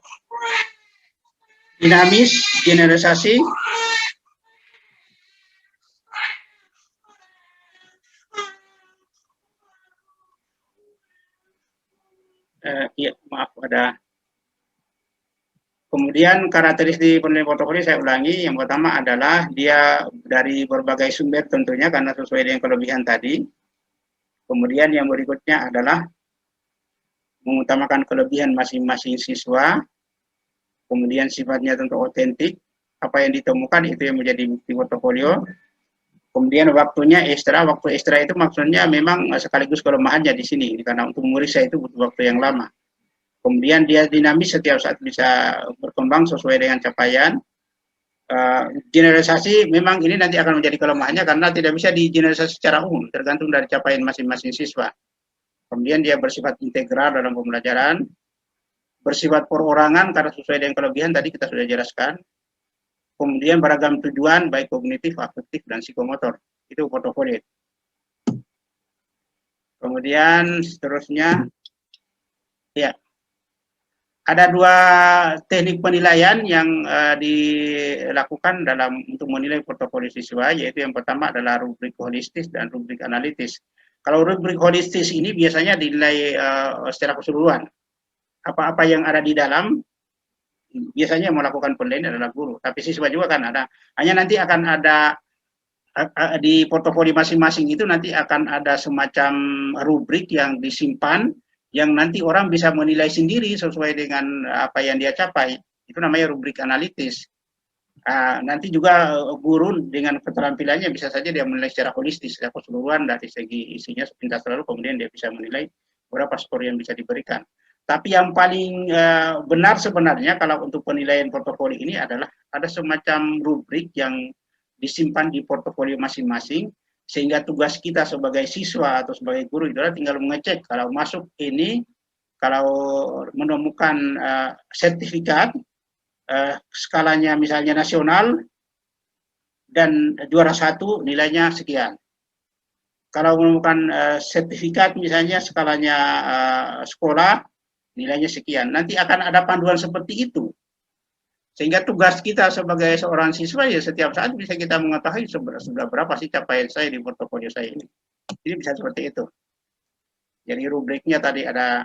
dinamis, generalisasi, ya maaf ada. Kemudian karakteristik penilaian portofolio saya ulangi, yang pertama adalah dia dari berbagai sumber tentunya karena sesuai dengan kelebihan tadi. Kemudian yang berikutnya adalah mengutamakan kelebihan masing-masing siswa. Kemudian sifatnya tentu otentik, apa yang ditemukan itu yang menjadi bukti portofolio. Kemudian waktunya ekstra, waktu ekstra itu maksudnya memang sekaligus kelemahannya di sini, karena untuk memeriksa itu butuh waktu yang lama. Kemudian dia dinamis, setiap saat bisa berkembang sesuai dengan capaian. Generalisasi memang ini nanti akan menjadi kelemahannya karena tidak bisa digeneralisasi secara umum, tergantung dari capaian masing-masing siswa. Kemudian dia bersifat integral dalam pembelajaran, bersifat perorangan karena sesuai dengan kelebihan tadi kita sudah jelaskan. Kemudian beragam tujuan baik kognitif, afektif, dan psikomotor. Itu portofolio. Kemudian seterusnya, ya, Ada dua teknik penilaian yang dilakukan untuk menilai portofolio siswa, yaitu yang pertama adalah rubrik holistis dan rubrik analitis. Kalau rubrik holistis ini biasanya dinilai secara keseluruhan. Apa-apa yang ada di dalam, biasanya yang melakukan penilaian adalah guru, tapi siswa juga kan ada. Hanya nanti akan ada di portofolio masing-masing itu nanti akan ada semacam rubrik yang disimpan, yang nanti orang bisa menilai sendiri sesuai dengan apa yang dia capai. Itu namanya rubrik analitis. Nanti juga guru dengan keterampilannya bisa saja dia menilai secara holistis, secara keseluruhan dari segi isinya sepintas lalu, kemudian dia bisa menilai berapa skor yang bisa diberikan. Tapi yang paling benar sebenarnya kalau untuk penilaian portofolio ini adalah ada semacam rubrik yang disimpan di portofolio masing-masing, sehingga tugas kita sebagai siswa atau sebagai guru adalah tinggal mengecek kalau masuk ini, kalau menemukan sertifikat skalanya misalnya nasional dan juara 1 nilainya sekian. Kalau menemukan sertifikat misalnya skalanya sekolah nilainya sekian. Nanti akan ada panduan seperti itu. Sehingga tugas kita sebagai seorang siswa ya setiap saat bisa kita mengetahui sudah berapa sih capaian saya di portofolio saya ini. Jadi bisa seperti itu. Jadi rubriknya tadi ada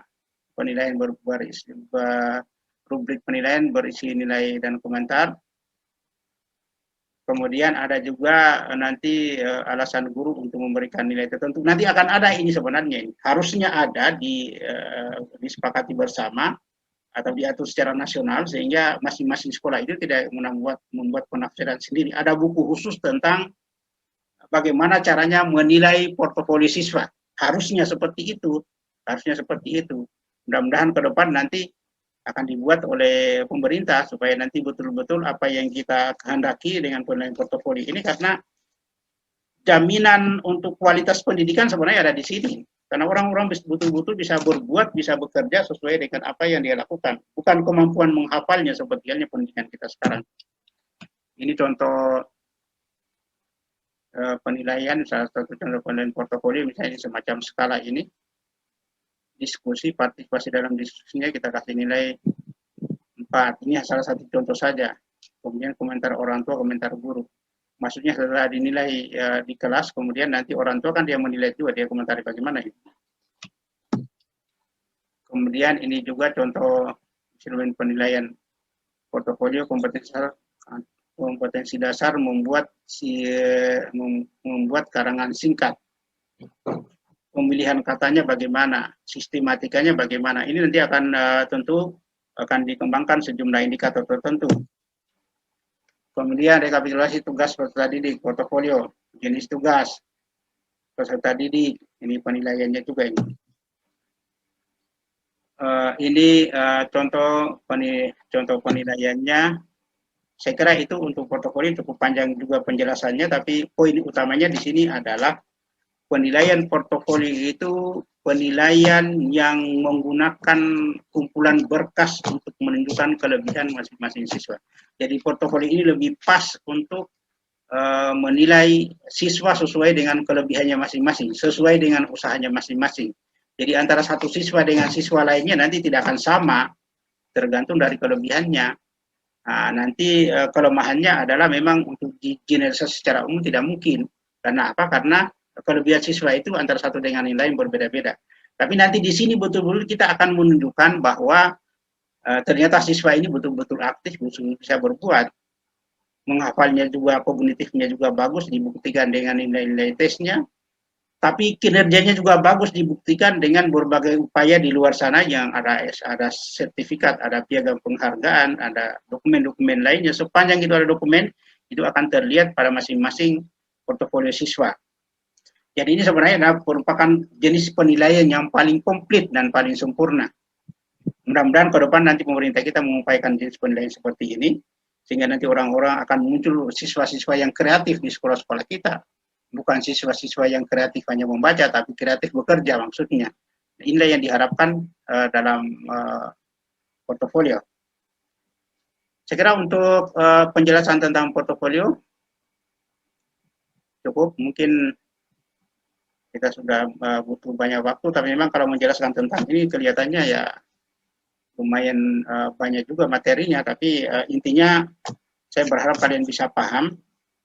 penilaian rubrik penilaian berisi nilai dan komentar. Kemudian ada juga nanti alasan guru untuk memberikan nilai tertentu. Nanti akan ada ini sebenarnya. Harusnya ada disepakati bersama atau diatur secara nasional, sehingga masing-masing sekolah itu tidak membuat penafsiran sendiri. Ada buku khusus tentang bagaimana caranya menilai portofolio siswa. Harusnya seperti itu. Harusnya seperti itu. Mudah-mudahan ke depan nanti akan dibuat oleh pemerintah supaya nanti betul-betul apa yang kita kehendaki dengan penilaian portofolio ini, karena jaminan untuk kualitas pendidikan sebenarnya ada di sini. Karena orang-orang betul-betul bisa berbuat, bisa bekerja sesuai dengan apa yang dia lakukan. Bukan kemampuan menghafalnya seperti halnya pendidikan kita sekarang. Ini contoh penilaian, salah satu contoh penilaian portofolio, misalnya semacam skala ini. Diskusi, partisipasi dalam diskusinya kita kasih nilai 4. Ini salah satu contoh saja. Kemudian komentar orang tua, komentar guru. Maksudnya setelah dinilai di kelas, kemudian nanti orang tua kan dia menilai juga, dia komentari bagaimana ini. Kemudian ini juga contoh instrumen penilaian portofolio kompetensi dasar membuat karangan singkat. Pemilihan katanya bagaimana, sistematikanya bagaimana. Ini nanti akan tentu akan dikembangkan sejumlah indikator tertentu. Kemudian rekapitulasi tugas peserta didik, portofolio, jenis tugas peserta didik, ini penilaiannya juga ini. Ini contoh penilaiannya. Saya kira itu untuk portofolio cukup panjang juga penjelasannya, tapi poin utamanya di sini adalah penilaian portofolio itu penilaian yang menggunakan kumpulan berkas untuk menunjukkan kelebihan masing-masing siswa. Jadi portofolio ini lebih pas untuk menilai siswa sesuai dengan kelebihannya masing-masing, sesuai dengan usahanya masing-masing. Jadi antara satu siswa dengan siswa lainnya nanti tidak akan sama, tergantung dari kelebihannya. Nanti kelemahannya adalah memang untuk digeneralisasi secara umum tidak mungkin. Karena apa? Karena kelebihan siswa itu antara satu dengan yang lain berbeda-beda. Tapi nanti di sini betul-betul kita akan menunjukkan bahwa ternyata siswa ini betul-betul aktif, bisa berbuat. Menghafalnya juga, kognitifnya juga bagus, dibuktikan dengan nilai-nilai tesnya. Tapi kinerjanya juga bagus, dibuktikan dengan berbagai upaya di luar sana yang ada sertifikat, ada piagam penghargaan, ada dokumen-dokumen lainnya. Sepanjang itu ada dokumen, itu akan terlihat pada masing-masing portofolio siswa. Jadi ini sebenarnya merupakan jenis penilaian yang paling komplit dan paling sempurna. Mudah-mudahan ke depan nanti pemerintah kita mengupayakan jenis penilaian seperti ini, sehingga nanti orang-orang akan muncul siswa-siswa yang kreatif di sekolah-sekolah kita. Bukan siswa-siswa yang kreatif hanya membaca, tapi kreatif bekerja maksudnya. Inilah yang diharapkan dalam portofolio. Saya kira untuk penjelasan tentang portofolio cukup. Mungkin kita sudah butuh banyak waktu, tapi memang kalau menjelaskan tentang ini kelihatannya ya lumayan banyak juga materinya, tapi intinya saya berharap kalian bisa paham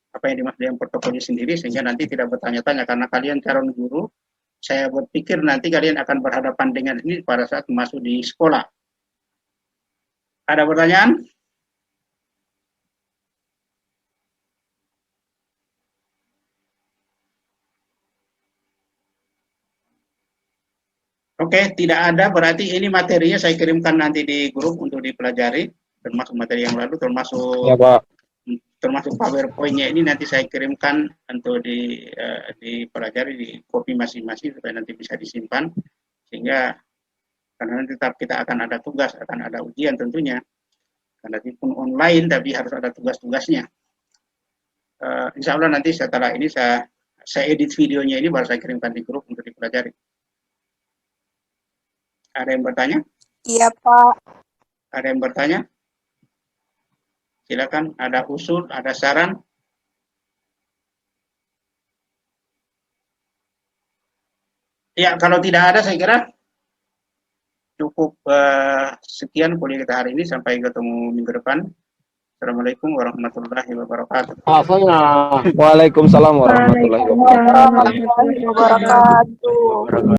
apa yang dimaksud dengan portofolio sendiri, sehingga nanti tidak bertanya-tanya, karena kalian calon guru, saya berpikir nanti kalian akan berhadapan dengan ini pada saat masuk di sekolah. Ada pertanyaan? Oke, tidak ada, berarti ini materinya saya kirimkan nanti di grup untuk dipelajari, termasuk materi yang lalu, Ya, Pak. termasuk PowerPoint-nya ini nanti saya kirimkan untuk dipelajari di copy masing-masing supaya nanti bisa disimpan, sehingga karena nanti tetap kita akan ada tugas, akan ada ujian tentunya, karena pun online tapi harus ada tugas-tugasnya. Insya Allah nanti setelah ini saya edit videonya ini baru saya kirimkan di grup untuk dipelajari. Ada yang bertanya? Iya, Pak. Ada yang bertanya? Silakan, ada usul, ada saran? Ya, kalau tidak ada saya kira cukup sekian kuliah kita hari ini, sampai ketemu minggu depan. Assalamualaikum warahmatullahi wabarakatuh. Waalaikumsalam warahmatullahi wabarakatuh. Warahmatullahi wabarakatuh.